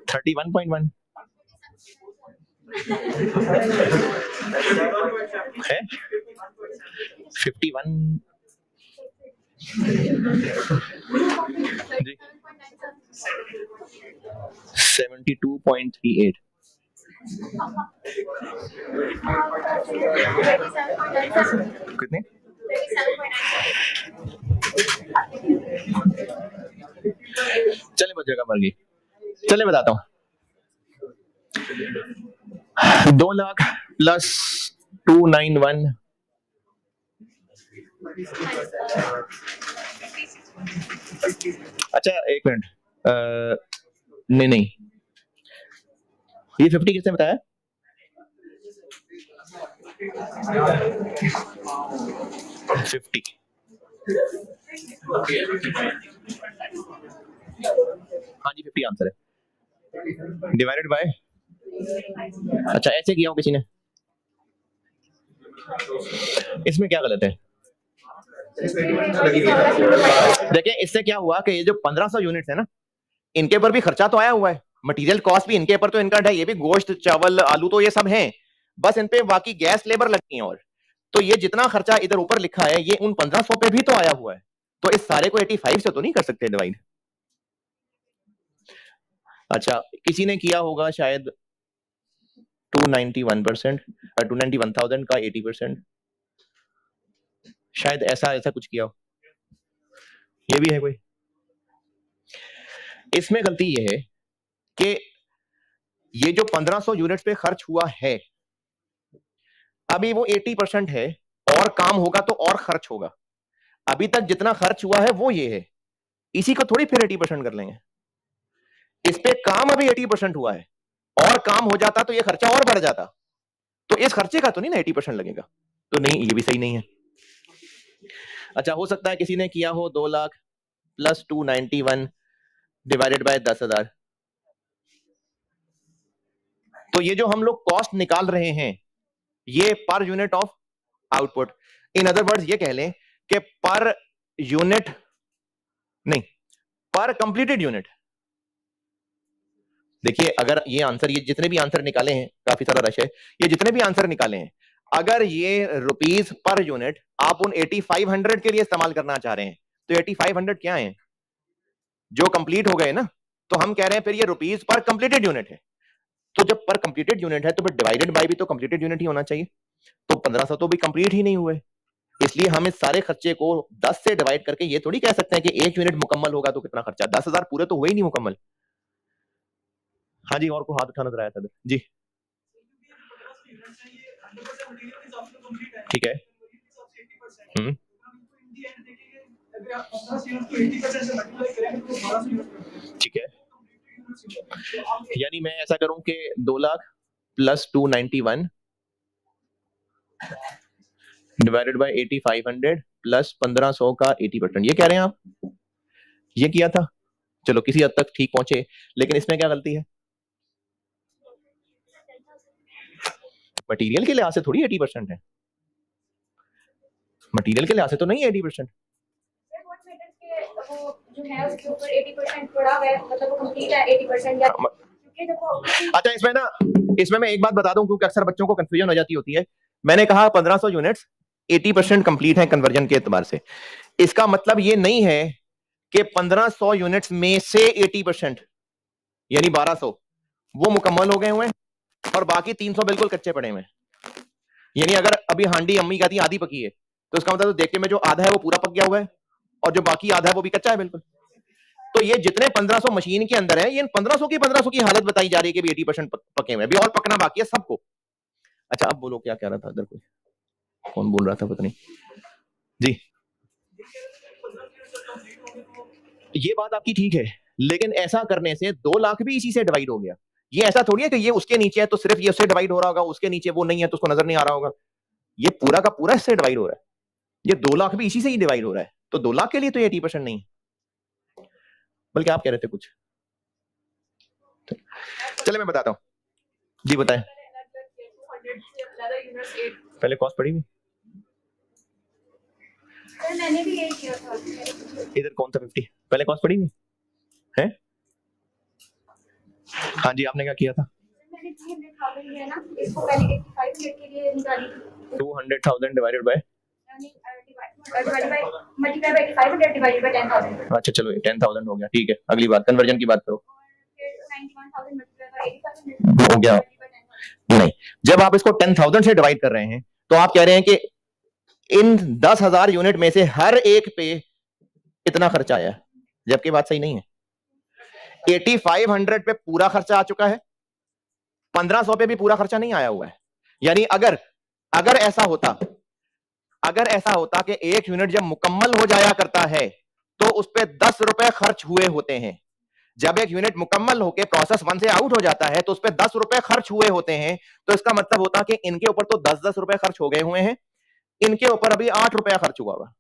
31.1 है, 51 जी, 72.38 कितने? चले बहुत जगह मर गई। चले बताता हूं, 2 लाख प्लस 291, अच्छा एक मिनट, नहीं ये 50 किसने बताया? फिफ्टी हाँ जी 50 आंसर है, डिवाइडेड बाय, अच्छा ऐसे किया हो किसी ने, इसमें क्या गलत है? देखिए इससे क्या हुआ कि ये जो 1500 यूनिट्स है ना, इनके ऊपर भी खर्चा तो आया हुआ है, मटेरियल कॉस्ट भी इनके ऊपर तो इनका है, ये भी गोश्त चावल आलू तो ये सब हैं, बस इन पे बाकी गैस लेबर लगती है, और तो ये जितना खर्चा इधर ऊपर लिखा है ये उन 1500 पे भी तो आया हुआ है, तो इस सारे को 85 से तो नहीं कर सकते डिवाइड। अच्छा किसी ने किया होगा शायद 291%, 291,000 का 80%, शायद ऐसा कुछ किया हो, ये भी है कोई? इसमें गलती ये है कि ये जो 1500 यूनिट्स पे खर्च हुआ है, अभी वो 80% है, और काम होगा तो और खर्च होगा, अभी तक जितना खर्च हुआ है वो ये है, इसी को थोड़ी फिर 80% कर लेंगे, इस पे काम अभी 80% हुआ है, और काम हो जाता तो ये खर्चा और बढ़ जाता, तो इस खर्चे का तो नहीं ना 80% लगेगा, तो नहीं ये भी सही नहीं है। अच्छा हो सकता है किसी ने किया हो 2 लाख प्लस 291 डिवाइडेड बाय 10,000, तो ये जो हम लोग कॉस्ट निकाल रहे हैं ये per unit of output, in other words ये कह लें कि पर यूनिट नहीं, पर कंप्लीटेड यूनिट। देखिए अगर ये आंसर, ये जितने भी आंसर निकाले हैं, काफी सारा रश है, ये जितने भी आंसर निकाले हैं, अगर ये रुपीस पर यूनिट आप उन 8500 के लिए इस्तेमाल करना चाह रहे हैं, तो 8500 क्या है जो कंप्लीट हो गए ना, तो हम कह रहे हैं फिर ये रुपीस पर कंप्लीटेड यूनिट है, तो जब पर कंप्लीटेड यूनिट है तो फिर डिवाइडेड बाय भी तो कंप्लीटेड यूनिट ही होना चाहिए, तो 1500 तो भी कंप्लीट ही नहीं हुए, इसलिए हम इस सारे खर्चे को 10 से डिवाइड करके ये थोड़ी कह सकते हैं कि 1 यूनिट मुकम्मल होगा तो कितना खर्चा, 10,000 पूरे तो हुए ही नहीं मुकम्मल। हाँ जी और को हाथ उठाना रहा था जी, ठीक है, ठीक है, यानी मैं ऐसा करूं कि 2 lakh plus 291 divided by 8500 plus 1500 का 80%, ये कह रहे हैं आप, ये किया था, चलो किसी हद तक ठीक पहुंचे, लेकिन इसमें क्या गलती है? मटेरियल के लिहाज से थोड़ी 80% है, मटेरियल के लिहाज से तो नहीं 80%। जो है उसके ऊपर 80% पड़ा हुआ है, मतलब वो कंप्लीट है 80% या क्योंकि देखो। अच्छा इसमें मैं एक बात बता दूं क्योंकि अक्सर बच्चों को कंफ्यूजन हो जाती होती है, मैंने कहा 1500 यूनिट्स 80% कंप्लीट है कन्वर्जन के एतबार से, इसका मतलब ये नहीं है कि 1500 यूनिट्स में से 80% यानी 1200 वो मुकम्मल हो गए हुए हैं और बाकी 300 बिल्कुल कच्चे पड़े हुए हैं, यानी अगर अभी हांडी अम्मी कहती है आधी पकी है, तो इसका मतलब तो देखने में जो आधा है वो पूरा पक गया हुआ है और जो बाकी आधा है वो भी कच्चा है बिल्कुल, तो ये जितने 1500 मशीन के अंदर है, ये 1500 की हालत बताई जा रही है कि 80% पके हुए, अभी और पकना बाकी है सबको। अच्छा अब बोलो क्या कह रहा था इधर, कोई कौन बोल रहा था पता नहीं जी, ये बात आपकी ठीक है, लेकिन ऐसा करने से 2 लाख भी इसी से डिवाइड हो गया, ये ऐसा थोड़ी है कि ये उसके नीचे है तो सिर्फ ये उससे डिवाइड हो रहा होगा, उसके नीचे वो नहीं है तो उसको नजर नहीं आ रहा होगा, ये पूरा का पूरा इससे डिवाइड हो रहा है, ये 2 लाख भी इसी से ही डिवाइड हो रहा है, तो 2 लाख के लिए तो ये 80% नहीं, बल्कि आप कह रहे थे कुछ, चले मैं बताता हूं जी, बताएं पहले कॉस्ट पड़ी हुई, मैंने भी यही किया था, इधर कौन सा 50 पहले कॉस्ट पड़ी हुई है? हाँ जी आपने क्या किया था? मैंने 300,000 है ना, इसको पहले 85 के लिए निकाली, 200,000 divided by multiply by 8500 divided by 10,000, अच्छा चलो 10,000 हो गया, ठीक है, अगली बात कन्वर्जन की बात करो, 91,000 मल्टीप्लाई बाय 8500 हो गया, नहीं, जब आप इसको 10,000 से डिवाइड कर रहे हैं तो आप कह रहे हैं कि इन 10,000 यूनिट में से हर एक पे इतना खर्चा आया, जबकि बात सही नहीं है। 8500 पे पूरा खर्चा आ चुका है, 1500 पे भी पूरा खर्चा नहीं आया हुआ है। यानी अगर ऐसा होता कि एक यूनिट जब मुकम्मल हो जाया करता है तो उस पे 10 रुपए खर्च हुए होते हैं। जब एक यूनिट मुकम्मल होकर प्रोसेस 1 से आउट हो जाता है तो उस पे 10 रुपए खर्च हुए होते हैं। तो इसका मतलब होता कि इनके ऊपर तो 10-10 रुपए खर्च हो गए हुए हैं, इनके ऊपर अभी 8 रुपया खर्च हुआ हुआ।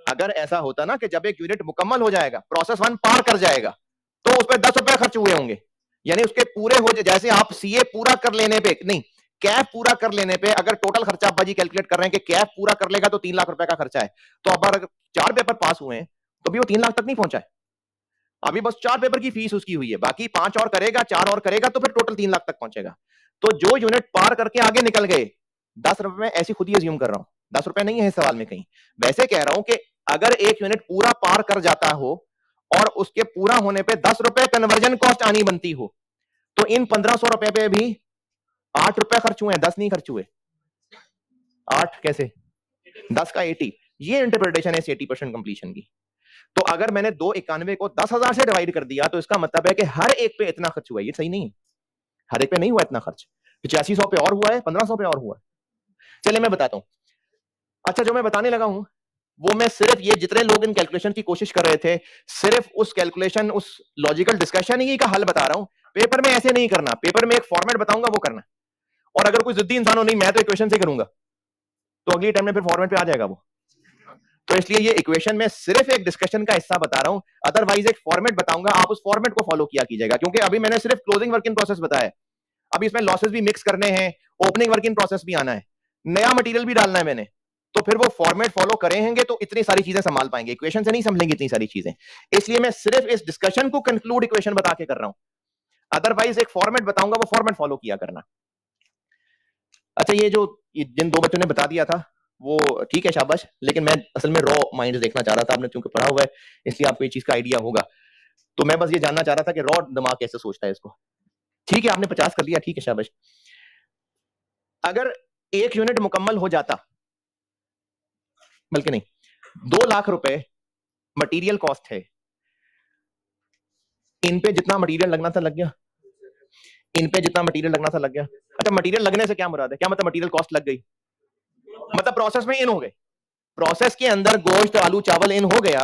अगर ऐसा होता ना कि जब एक यूनिट मुकम्मल हो जाएगा, प्रोसेस 1 पार कर जाएगा, तो उस पर 10 रुपए खर्च हुए होंगे। यानी उसके पूरे हो, जैसे आप सीए पूरा कर लेने पे, नहीं कैफ पूरा कर लेने पे अगर टोटल खर्चा आप बाजी कैलकुलेट कर रहे हैं कि कैफ पूरा कर लेगा तो 3 लाख रुपए का खर्चा है, तो अब अगर 4 पेपर पास हुए हैं तो भी वो 3 लाख तक नहीं पहुंचा है। अभी बस 4 पेपर की फीस उसकी हुई है, बाकी 5 और करेगा, 4 और करेगा तो फिर टोटल 3 लाख तक पहुंचेगा। तो जो यूनिट पार करके आगे निकल गए, 10 रुपए में ऐसी खुद ही अज्यूम कर रहा हूं, 10 रुपए नहीं है इस सवाल में कहीं, वैसे कह रहा हूं कि अगर एक यूनिट पूरा पार कर जाता हो और उसके पूरा होने पे 10 रुपए कन्वर्जन कॉस्ट आनी बनती हो, तो इन 1500 रुपए पे भी 8 रुपए खर्च हुए हैं, 10 नहीं खर्च हुए। 8 कैसे, 10 का 80, ये इंटरप्रिटेशन है 80% कंप्लीशन की। तो अगर मैंने 291 को 10,000 से डिवाइड कर दिया तो इसका मतलब है कि हर एक पे इतना खर्च हुआ है। ये सही नहीं है, हर एक पे नहीं हुआ इतना खर्च, 8500 पे और हुआ है, 1500 पे और हुआ है। चलिए मैं बताता हूं। अच्छा, जो मैं बताने लगा हूं वो मैं सिर्फ ये जितने लोग इन कैलकुलेशन की कोशिश कर रहे थे, सिर्फ उस कैलकुलेशन, उस लॉजिकल डिस्कशन ही का हल बता रहा हूं। पेपर में ऐसे नहीं करना, पेपर में एक फॉर्मेट बताऊंगा वो करना। और अगर कोई जिद्दी इंसान हो, नहीं मैं तो इक्वेशन से करूंगा, तो अगली टाइम में फिर फॉर्मेट पे आ जाएगा वो। तो इसलिए ये इक्वेशन में सिर्फ एक डिस्कशन का हिस्सा बता रहा हूं, अदरवाइज एक फॉर्मेट बताऊंगा, आप उस फॉर्मेट को फॉलो किया कीजिएगा। क्योंकि अभी मैंने सिर्फ क्लोजिंग वर्क इन प्रोसेस बताया है, अभी इसमें लॉसेस भी मिक्स करने हैं, ओपनिंग वर्क इन प्रोसेस भी आना है, नया मटेरियल भी डालना है मैंने, तो फिर वो फॉर्मेट फॉलो करेंगे तो इतनी सारी चीजें संभाल पाएंगे, इक्वेशन से नहीं समझेंगे इतनी सारी चीजें। इसलिए मैं सिर्फ इस डिस्कशन को कंक्लूड इक्वेशन बता के कर रहा हूं, अदरवाइज एक फॉर्मेट बताऊंगा, वो फॉर्मेट फॉलो किया करना। अच्छा, ये जो जिन 2 बच्चों ने बता दिया था वो ठीक है, शाबाश, लेकिन मैं असल में रॉ माइंड देखना चाह रहा था, आपने क्योंकि पढ़ा हुआ है इसलिए आपको ये चीज का आइडिया होगा। तो मैं बस ये जानना चाह रहा था कि रॉ दिमाग कैसे सोचता है इसको। ठीक है, आपने 50 कर दिया, ठीक है, शाबाश। अगर एक यूनिट मुकम्मल हो जाता, बल्कि नहीं, 2 लाख रुपए मटेरियल कॉस्ट है, इन पे जितना मटेरियल लगना था लग गया, इन पे जितना मटेरियल लगना था लग गया। अच्छा, मटेरियल लगने से क्या मुराद है, क्या मतलब मटेरियल कॉस्ट लग गई, मतलब प्रोसेस में इन हो गए, प्रोसेस के अंदर गोश्त, आलू, चावल इन हो गया।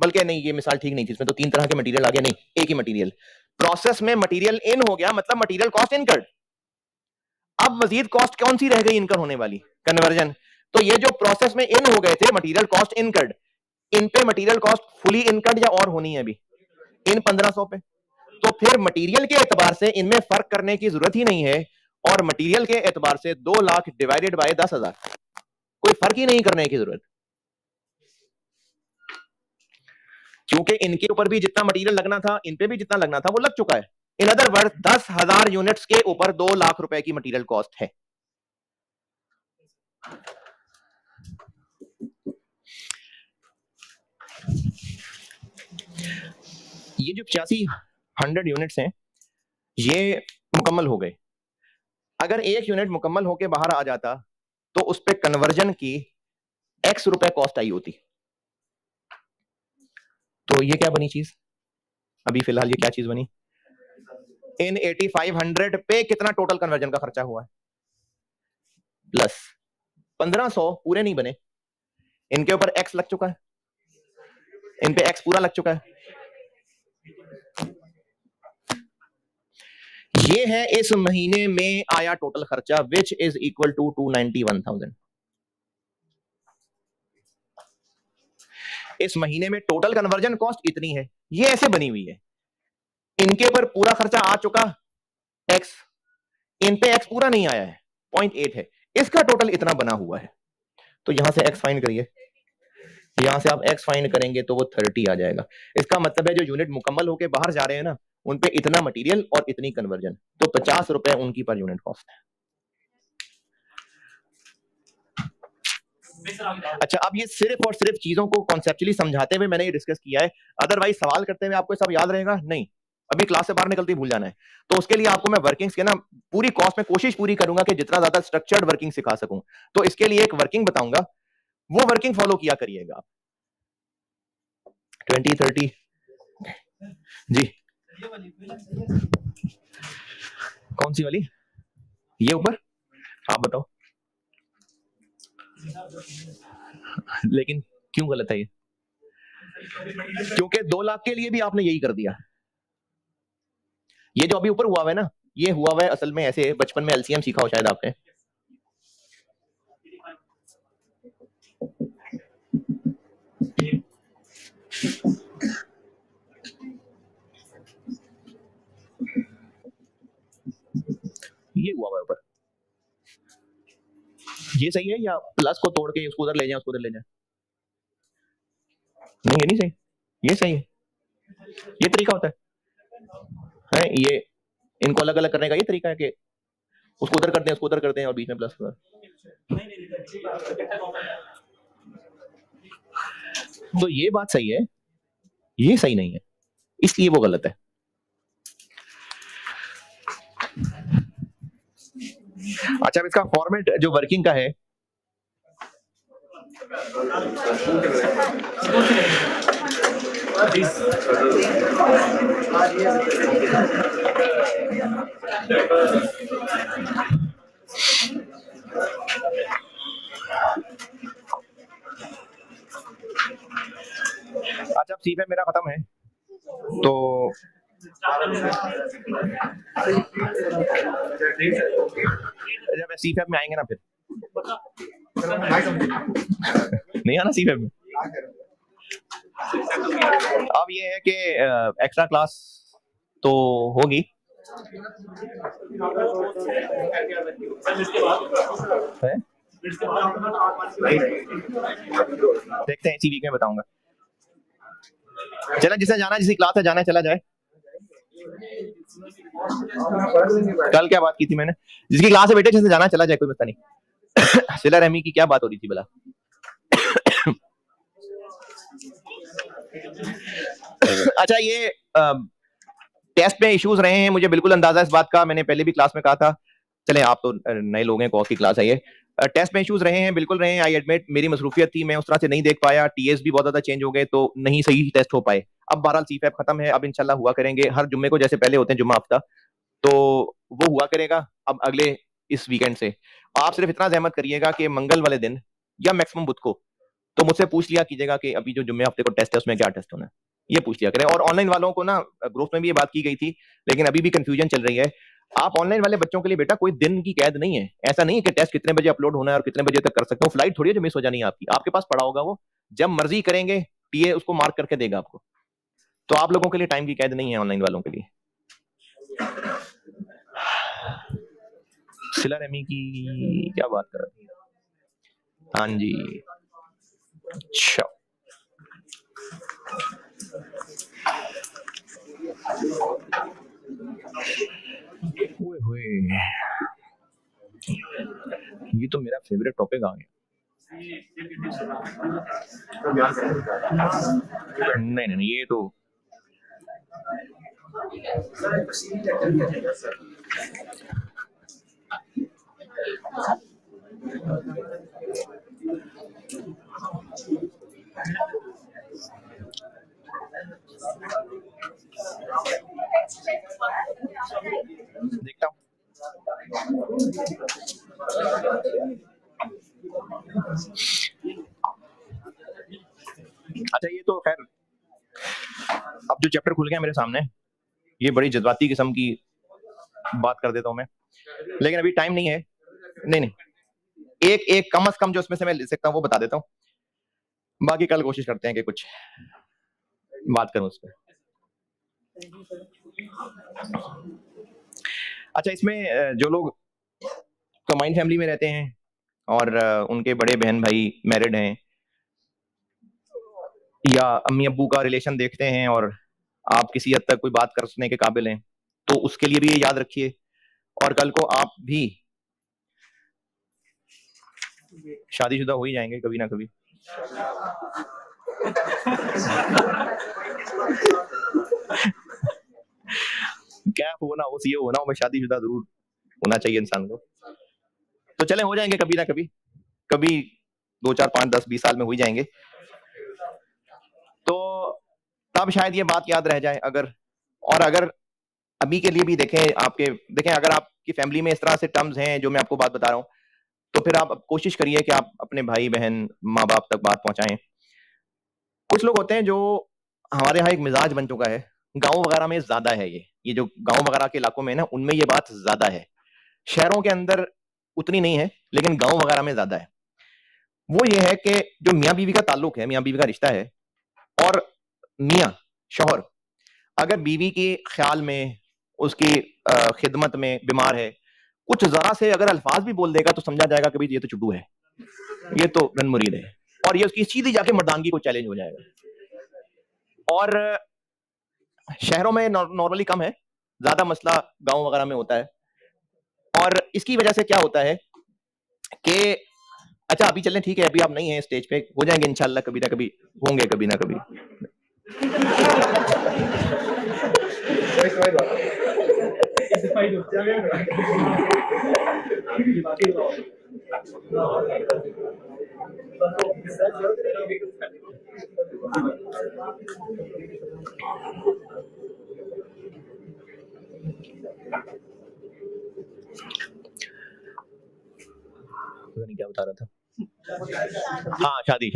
बल्कि नहीं, ये मिसाल ठीक नहीं थी, इसमें तो 3 तरह के मटेरियल आ गए, नहीं एक ही मटेरियल। प्रोसेस में मटेरियल इन हो गया मतलब मटेरियल कॉस्ट इनकर्ड। अब मजीद कॉस्ट कौन सी रह गई इनकर होने वाली, कन्वर्जन। तो ये जो प्रोसेस में इन हो गए थे मटेरियल कॉस्ट इनकर्ड, इन पे मटेरियल कॉस्ट फुली इनकर्ड या और होनी है अभी इन 1500 पे। तो फिर मटेरियल के एतबार से इनमें फर्क करने की जरूरत ही नहीं है, और मटेरियल के एतबार से 2 लाख डिवाइडेड बाय 10,000, कोई फर्क ही नहीं करने की जरूरत, क्योंकि इनके ऊपर भी जितना मटेरियल लगना था, इन पे भी जितना लगना था वो लग चुका है। इन अदर वर्ड 10,000 यूनिट्स के ऊपर 2 लाख रुपए की मटेरियल कॉस्ट है। ये जो 8500 यूनिट्स हैं ये मुकम्मल हो गए। अगर एक यूनिट मुकम्मल होके बाहर आ जाता तो उस पे कन्वर्जन की X रुपए कॉस्ट आई होती। तो ये क्या बनी चीज, अभी फिलहाल ये क्या चीज बनी, इन 8500 पे कितना टोटल कन्वर्जन का खर्चा हुआ है, प्लस 1500 पूरे नहीं बने, इनके ऊपर X लग चुका है, इन पे X पूरा लग चुका है। ये है इस महीने में आया टोटल खर्चा, विच इज इक्वल टू 291,000। इस महीने में टोटल कन्वर्जन कॉस्ट इतनी है, ये ऐसे बनी हुई है, इनके पर पूरा खर्चा आ चुका X, इन पे X पूरा नहीं आया है, 0.8 है, इसका टोटल इतना बना हुआ है। तो यहां से X फाइंड करिए, यहां से आप X फाइंड करेंगे तो वो 30 आ जाएगा। इसका मतलब है जो यूनिट मुकम्मल होके बाहर जा रहे हैं ना, उन पे इतना मटेरियल और इतनी कन्वर्जन, तो 50 रुपए उनकी पर यूनिट कॉस्ट है। अच्छा, अब ये सिर्फ और सिर्फ चीजों को कॉन्सेप्चुअली समझाते हुए मैंने ये डिस्कस किया है, अदरवाइज सवाल करते हुए आपको सब याद रहेगा नहीं, अभी क्लास से बाहर निकलते ही भूल जाना है। तो उसके लिए आपको मैं वर्किंग्स के ना पूरी कॉस्ट में कोशिश पूरी करूंगा कि जितना ज्यादा स्ट्रक्चर्ड वर्किंग सिखा सकूं। तो इसके लिए एक वर्किंग बताऊंगा, वो वर्किंग फॉलो किया करिएगा आप। 20-30 जी, कौन सी वाली? ये ऊपर, आप बताओ। लेकिन क्यों गलत है ये? क्योंकि 2 लाख के लिए भी आपने यही कर दिया। ये जो अभी ऊपर हुआ है ना, ये हुआ है असल में ऐसे, बचपन में एलसीएम सीखा हो शायद आपने। ये हुआ है ऊपर, ये सही है या प्लस को तोड़ के उसको उधर ले जाए, उसको उधर ले जाए? नहीं, ये नहीं सही, ये सही है। ये तरीका होता है ये इनको अलग अलग करने का, ये तरीका है कि उसको उधर करते हैं, उसको उधर करते हैं और बीच में प्लस। तो ये बात सही है, ये सही नहीं है, इसलिए वो गलत है। अच्छा, इसका फॉर्मेट जो वर्किंग का है, अच्छा सीफे मेरा खत्म है तो जब सीफे में आएंगे ना फिर नहीं आना सीफे में। अब ये है कि एक्स्ट्रा क्लास तो होगी, देखते हैं इसी वीक में बताऊंगा। चला, जिसे जाना, जिसकी क्लास है जाना है चला जाए। कल क्या बात की थी मैंने? जिसकी क्लास है बेटे जिसे जाना चला जाए, कोई मसला नहीं। सिला रहमी की क्या बात हो रही थी भला? अच्छा, ये टेस्ट में इश्यूज रहे हैं, मुझे बिल्कुल अंदाजा इस बात का, मैंने पहले भी क्लास में कहा था। चले, आप तो नए लोग हैं, कौन की क्लास है ये। टेस्ट में इश्यूज रहे हैं, बिल्कुल रहे हैं, आई एडमिट। मेरी मसरूफियत थी, मैं उस तरह से नहीं देख पाया, टीएस भी बहुत ज्यादा चेंज हो गए तो नहीं सही टेस्ट हो पाए। अब बहरहाल सीफैप खत्म है, अब इंशाल्लाह हुआ करेंगे हर जुम्मे को, जैसे पहले होते हैं जुम्मा हफ्ता, तो वो हुआ करेगा अब अगले इस वीकेंड से। आप सिर्फ इतना जहमत करिएगा कि मंगल वाले दिन या मैक्सिमम बुध को तो मुझसे पूछ लिया कीजिएगा कि अभी जो जुम्मे हफ्ते को टेस्ट है उसमें क्या टेस्ट होना है, ये पूछ लिया करें। और ऑनलाइन वालों को ना, ग्रुप में भी ये बात की गई थी लेकिन अभी भी कंफ्यूजन चल रही है। आप ऑनलाइन वाले बच्चों के लिए बेटा कोई दिन की कैद नहीं है, ऐसा नहीं है कि टेस्ट कितने बजे अपलोड होना है और कितने बजे तक कर सकते हो। फ्लाइट थोड़ी है जो मिस हो जानी है आपकी, आपके पास पड़ा होगा, वो जब मर्जी करेंगे टीए उसको मार्क करके देगा आपको। तो आप लोगों के लिए टाइम की कैद नहीं है ऑनलाइन वालों के लिए। सिला रहमी की क्या बात कर रही है? हाँ जी, अच्छा हुए ये तो मेरा फेवरेट टॉपिक आ गया। नहीं नहीं, ये तो देखता हूँ। अच्छा, ये तो खैर अब जो चैप्टर खुल गया मेरे सामने, ये बड़ी जज्बाती किस्म की बात कर देता हूं मैं, लेकिन अभी टाइम नहीं है। नहीं नहीं, एक कम से कम जो उसमें से मैं ले सकता हूँ वो बता देता हूँ, बाकी कल कोशिश करते हैं कि कुछ बात करूं उस पर। अच्छा, इसमें जो लोग कंबाइंड फैमिली में रहते हैं और उनके बड़े बहन भाई मैरिड हैं या अम्मी अब्बू का रिलेशन देखते हैं और आप किसी हद तक कोई बात करने के काबिल हैं, तो उसके लिए भी ये याद रखिए। और कल को आप भी शादीशुदा हो ही जाएंगे कभी ना कभी। हो ना हो, सीए हो ना हो, मैं शादीशुदा जरूर होना चाहिए इंसान को। तो चलें, हो जाएंगे कभी ना कभी, कभी 2 4 5 10 20 साल में हो ही जाएंगे। तो तब शायद ये बात याद रह जाए। अगर अभी के लिए भी देखें, अगर आपकी फैमिली में इस तरह से टर्म्स हैं जो मैं आपको बात बता रहा हूँ, तो फिर आप कोशिश करिए कि आप अपने भाई बहन माँ बाप तक बात पहुंचाएं। कुछ लोग होते हैं जो, हमारे यहाँ एक मिजाज बन चुका है, गांव वगैरह में ज्यादा है ये जो गांव वगैरह के इलाकों में ना, उनमें ये बात ज्यादा है, शहरों के अंदर उतनी नहीं है, लेकिन गांव वगैरह में ज्यादा है। वो ये है कि जो मियाँ बीवी का ताल्लुक है, मियाँ बीवी का रिश्ता है, और मियाँ शौहर अगर बीवी के ख्याल में, उसकी खिदमत में बीमार है, कुछ जरा से अगर अल्फाज भी बोल देगा तो समझा जाएगा कि भाई ये तो चुड्डू है, ये तो रनमुरीद है, और ये उसकी सीधी जाके मर्दानगी को चैलेंज हो जाएगा। और शहरों में नॉर्मली कम है, ज्यादा मसला गांव वगैरह में होता है। और इसकी वजह से क्या होता है कि, अच्छा अभी चलें, ठीक है, अभी आप नहीं हैं स्टेज पे, हो जाएंगे इंशाल्लाह, कभी ना कभी होंगे, कभी ना कभी। क्या बता रहा था? हाँ, शादी।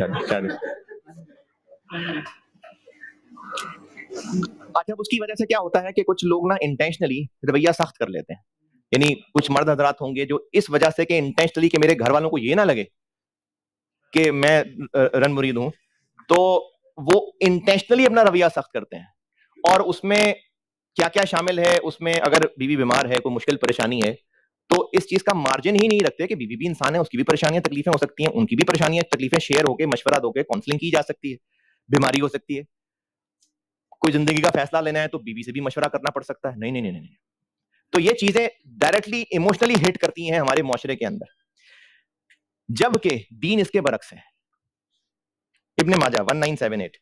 अच्छा, उसकी वजह से क्या होता है कि कुछ लोग ना इंटेंशनली रवैया सख्त कर लेते हैं। यानी कुछ मर्द हजरात होंगे जो इस वजह से कि इंटेंशनली, कि मेरे घर वालों को ये ना लगे कि मैं रन मुरीद हूं, तो वो इंटेंशनली अपना रवैया सख्त करते हैं। और उसमें क्या क्या शामिल है, उसमें अगर बीवी बीमार है, कोई मुश्किल परेशानी है, तो इस चीज का मार्जिन ही नहीं रखते कि बीवी भी इंसान है, उसकी भी परेशानियां तकलीफें हो सकती हैं, उनकी भी परेशानियां तकलीफें शेयर होकर, मशवरा होकर काउंसलिंग की जा सकती है, बीमारी हो सकती है, कोई जिंदगी का फैसला लेना है तो बीवी से भी मशवरा करना पड़ सकता है। नहीं। तो ये चीजें डायरेक्टली इमोशनली हिट करती हैं हमारे मुआशरे के अंदर, जबकि दीन इसके बरक्स है। इब्ने माजा 1978,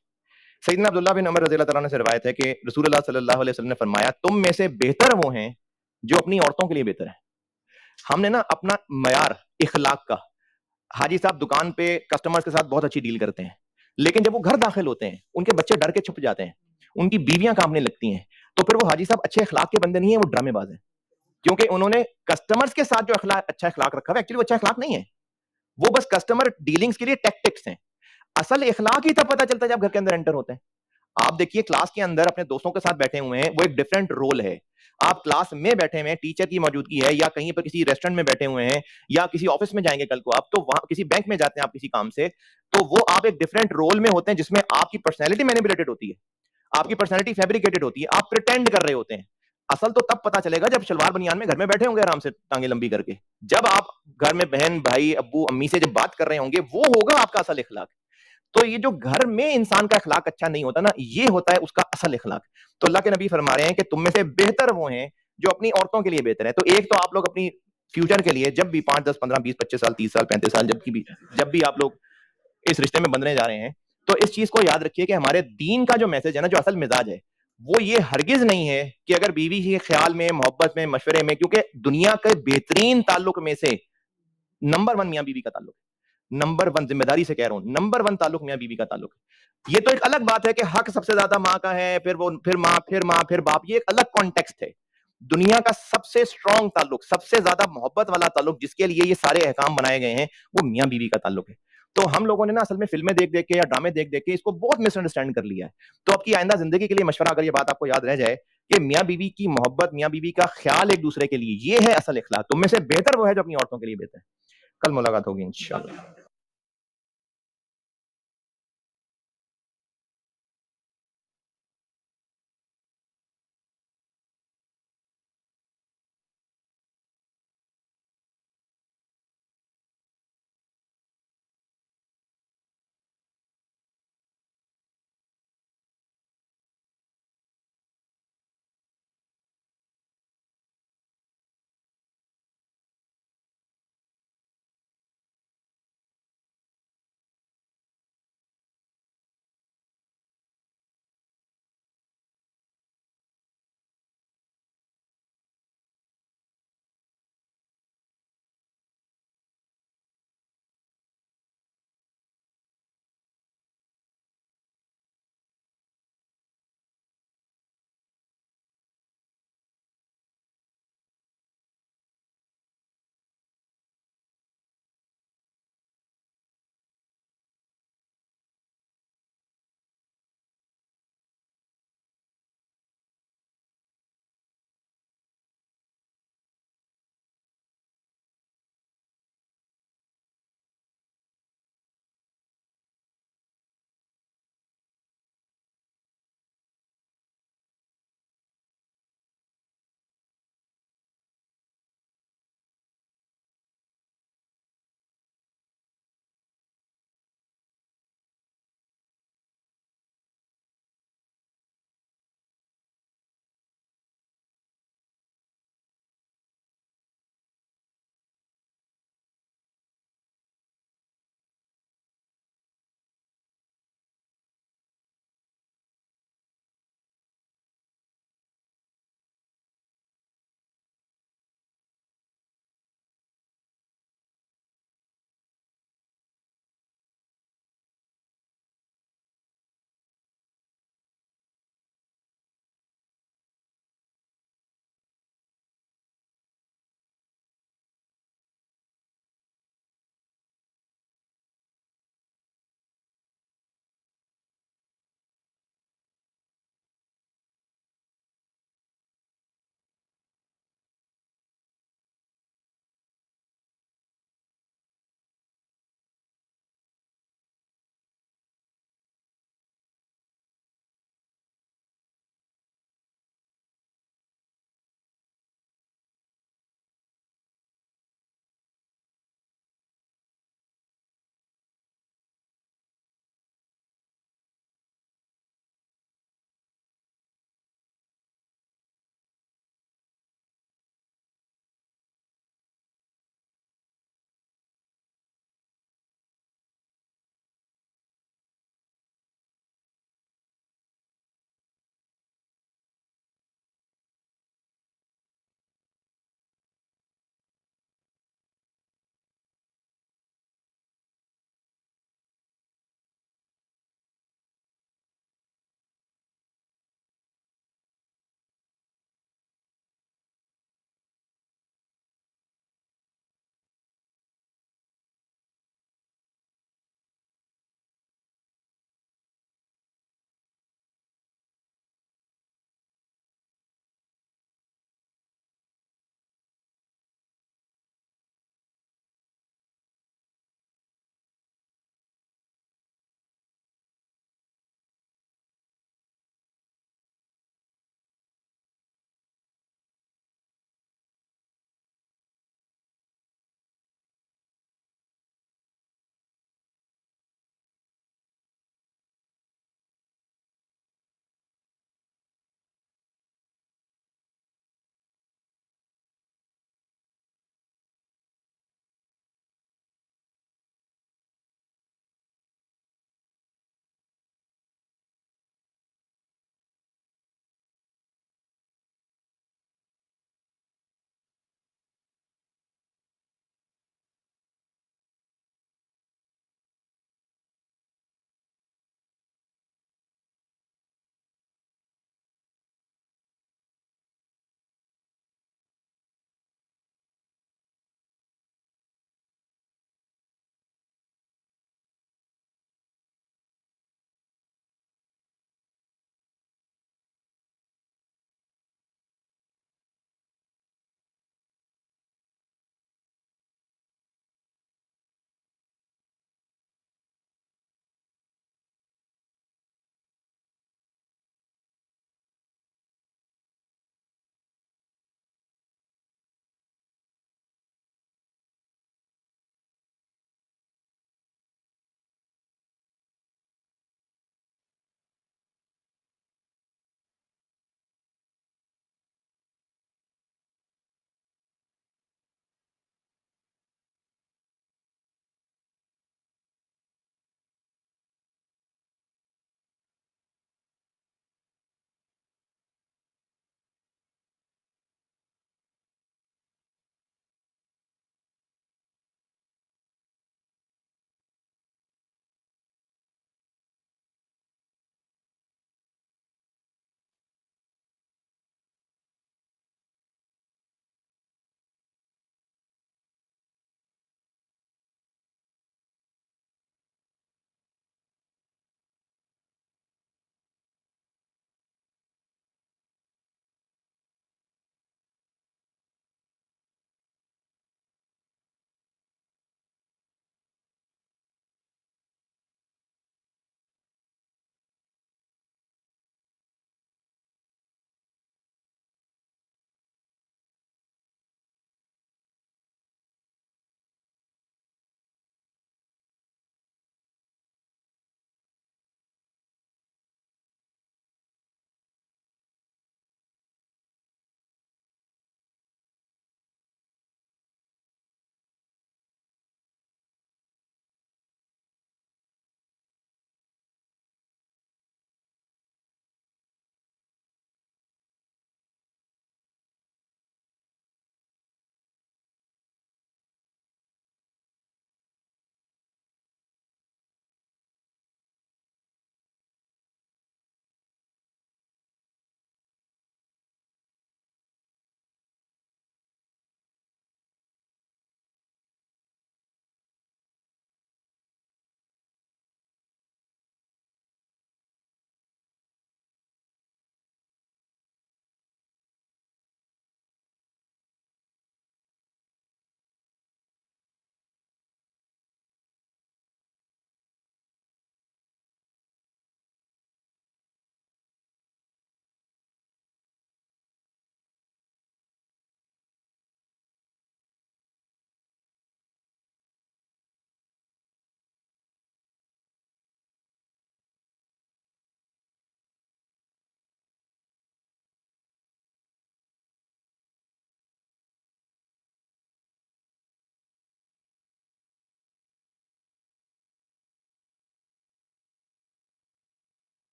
सैयदना अब्दुल्लाह बिन उमर रज़ियल्लाहु तआला से रिवायत है कि रसूलुल्लाह सल्लल्लाहु अलैहि वसल्लम ने फरमाया, तुम में से बेहतर वो हैं जो अपनी औरतों के लिए बेहतर है। हमने ना अपना मयार इखलाक का, हाजी साहब दुकान पे कस्टमर्स के साथ बहुत अच्छी डील करते हैं, लेकिन जब वो घर दाखिल होते हैं, उनके बच्चे डर के छुप जाते हैं, उनकी बीवियां कांपने लगती हैं, तो फिर वो हाजी साहब अच्छे अखलाक के बंदे नहीं है, वो ड्रामेबाज है। क्योंकि उन्होंने कस्टमर्स के साथ जो अच्छा अखलाक रखा है, एक्चुअली वो अच्छा अखलाक नहीं है, वो बस कस्टमर डीलिंग्स के लिए टैक्टिक्स हैं। असल इखलाक ही तब पता चलता है जब घर के अंदर एंटर होते हैं। आप देखिए, क्लास के अंदर अपने दोस्तों के साथ बैठे हुए हैं, वो एक डिफरेंट रोल है। आप क्लास में बैठे हुए हैं, टीचर की मौजूदगी है, या कहीं पर किसी रेस्टोरेंट में बैठे हुए हैं, या किसी ऑफिस में जाएंगे कल को आप, तो वहां किसी बैंक में जाते हैं आप किसी काम से, तो वो आप एक डिफरेंट रोल में होते हैं जिसमें आपकी पर्सनैलिटी मैनिपुलेटेड होती है, आपकी पर्सनैलिटी फैब्रिकेटेड होती है, आप प्रिटेंड कर रहे होते हैं। असल तो तब पता चलेगा जब शलवार बनियान में घर में बैठे होंगे आराम से टांगे लंबी करके, जब आप घर में बहन भाई अब्बू अम्मी से जब बात कर रहे होंगे, वो होगा आपका असल इखलाक। तो ये जो घर में इंसान का इखलाक अच्छा नहीं होता ना, ये होता है उसका असल इखलाक। तो अल्लाह के नबी फरमा रहे हैं कि तुम में से बेहतर वो हैं जो अपनी औरतों के लिए बेहतर है। तो एक तो आप लोग अपनी फ्यूचर के लिए जब भी 5 10 15 20 25 साल 30 साल 35 साल जब भी आप लोग इस रिश्ते में बंधने जा रहे हैं, तो इस चीज को याद रखिए कि हमारे दीन का जो मैसेज है ना, जो असल मिजाज है, वो ये हरगिज नहीं है कि अगर बीवी के ख्याल में, मोहब्बत में, मशवरे में, क्योंकि दुनिया के बेहतरीन ताल्लुक में से नंबर 1 मियां बीवी का ताल्लुक है। नंबर 1, जिम्मेदारी से कह रहा हूं, नंबर 1 ताल्लुक मियां बीवी का ताल्लुक है। ये तो एक अलग बात है कि हक सबसे ज्यादा माँ का है, फिर माँ फिर बाप, ये एक अलग कॉन्टेक्स्ट है। दुनिया का सबसे स्ट्रॉन्ग ताल्लुक, सबसे ज्यादा मोहब्बत वाला ताल्लुक, जिसके लिए ये सारे अहकाम बनाए गए हैं, वो मियां बीवी का ताल्लुक है। तो हम लोगों ने ना असल में फिल्में देख देख के या ड्रामे देख देख के इसको बहुत मिसअंडरस्टैंड कर लिया है। तो आपकी आइंदा जिंदगी के लिए मशवरा, अगर ये बात आपको याद रह जाए कि मियां बीवी की मोहब्बत, मियां बीवी का ख्याल एक दूसरे के लिए, ये है असल इखलाक। तुम में से बेहतर वो है जो अपनी औरतों के लिए बेहतर है। कल मुलाकात होगी इंशाल्लाह।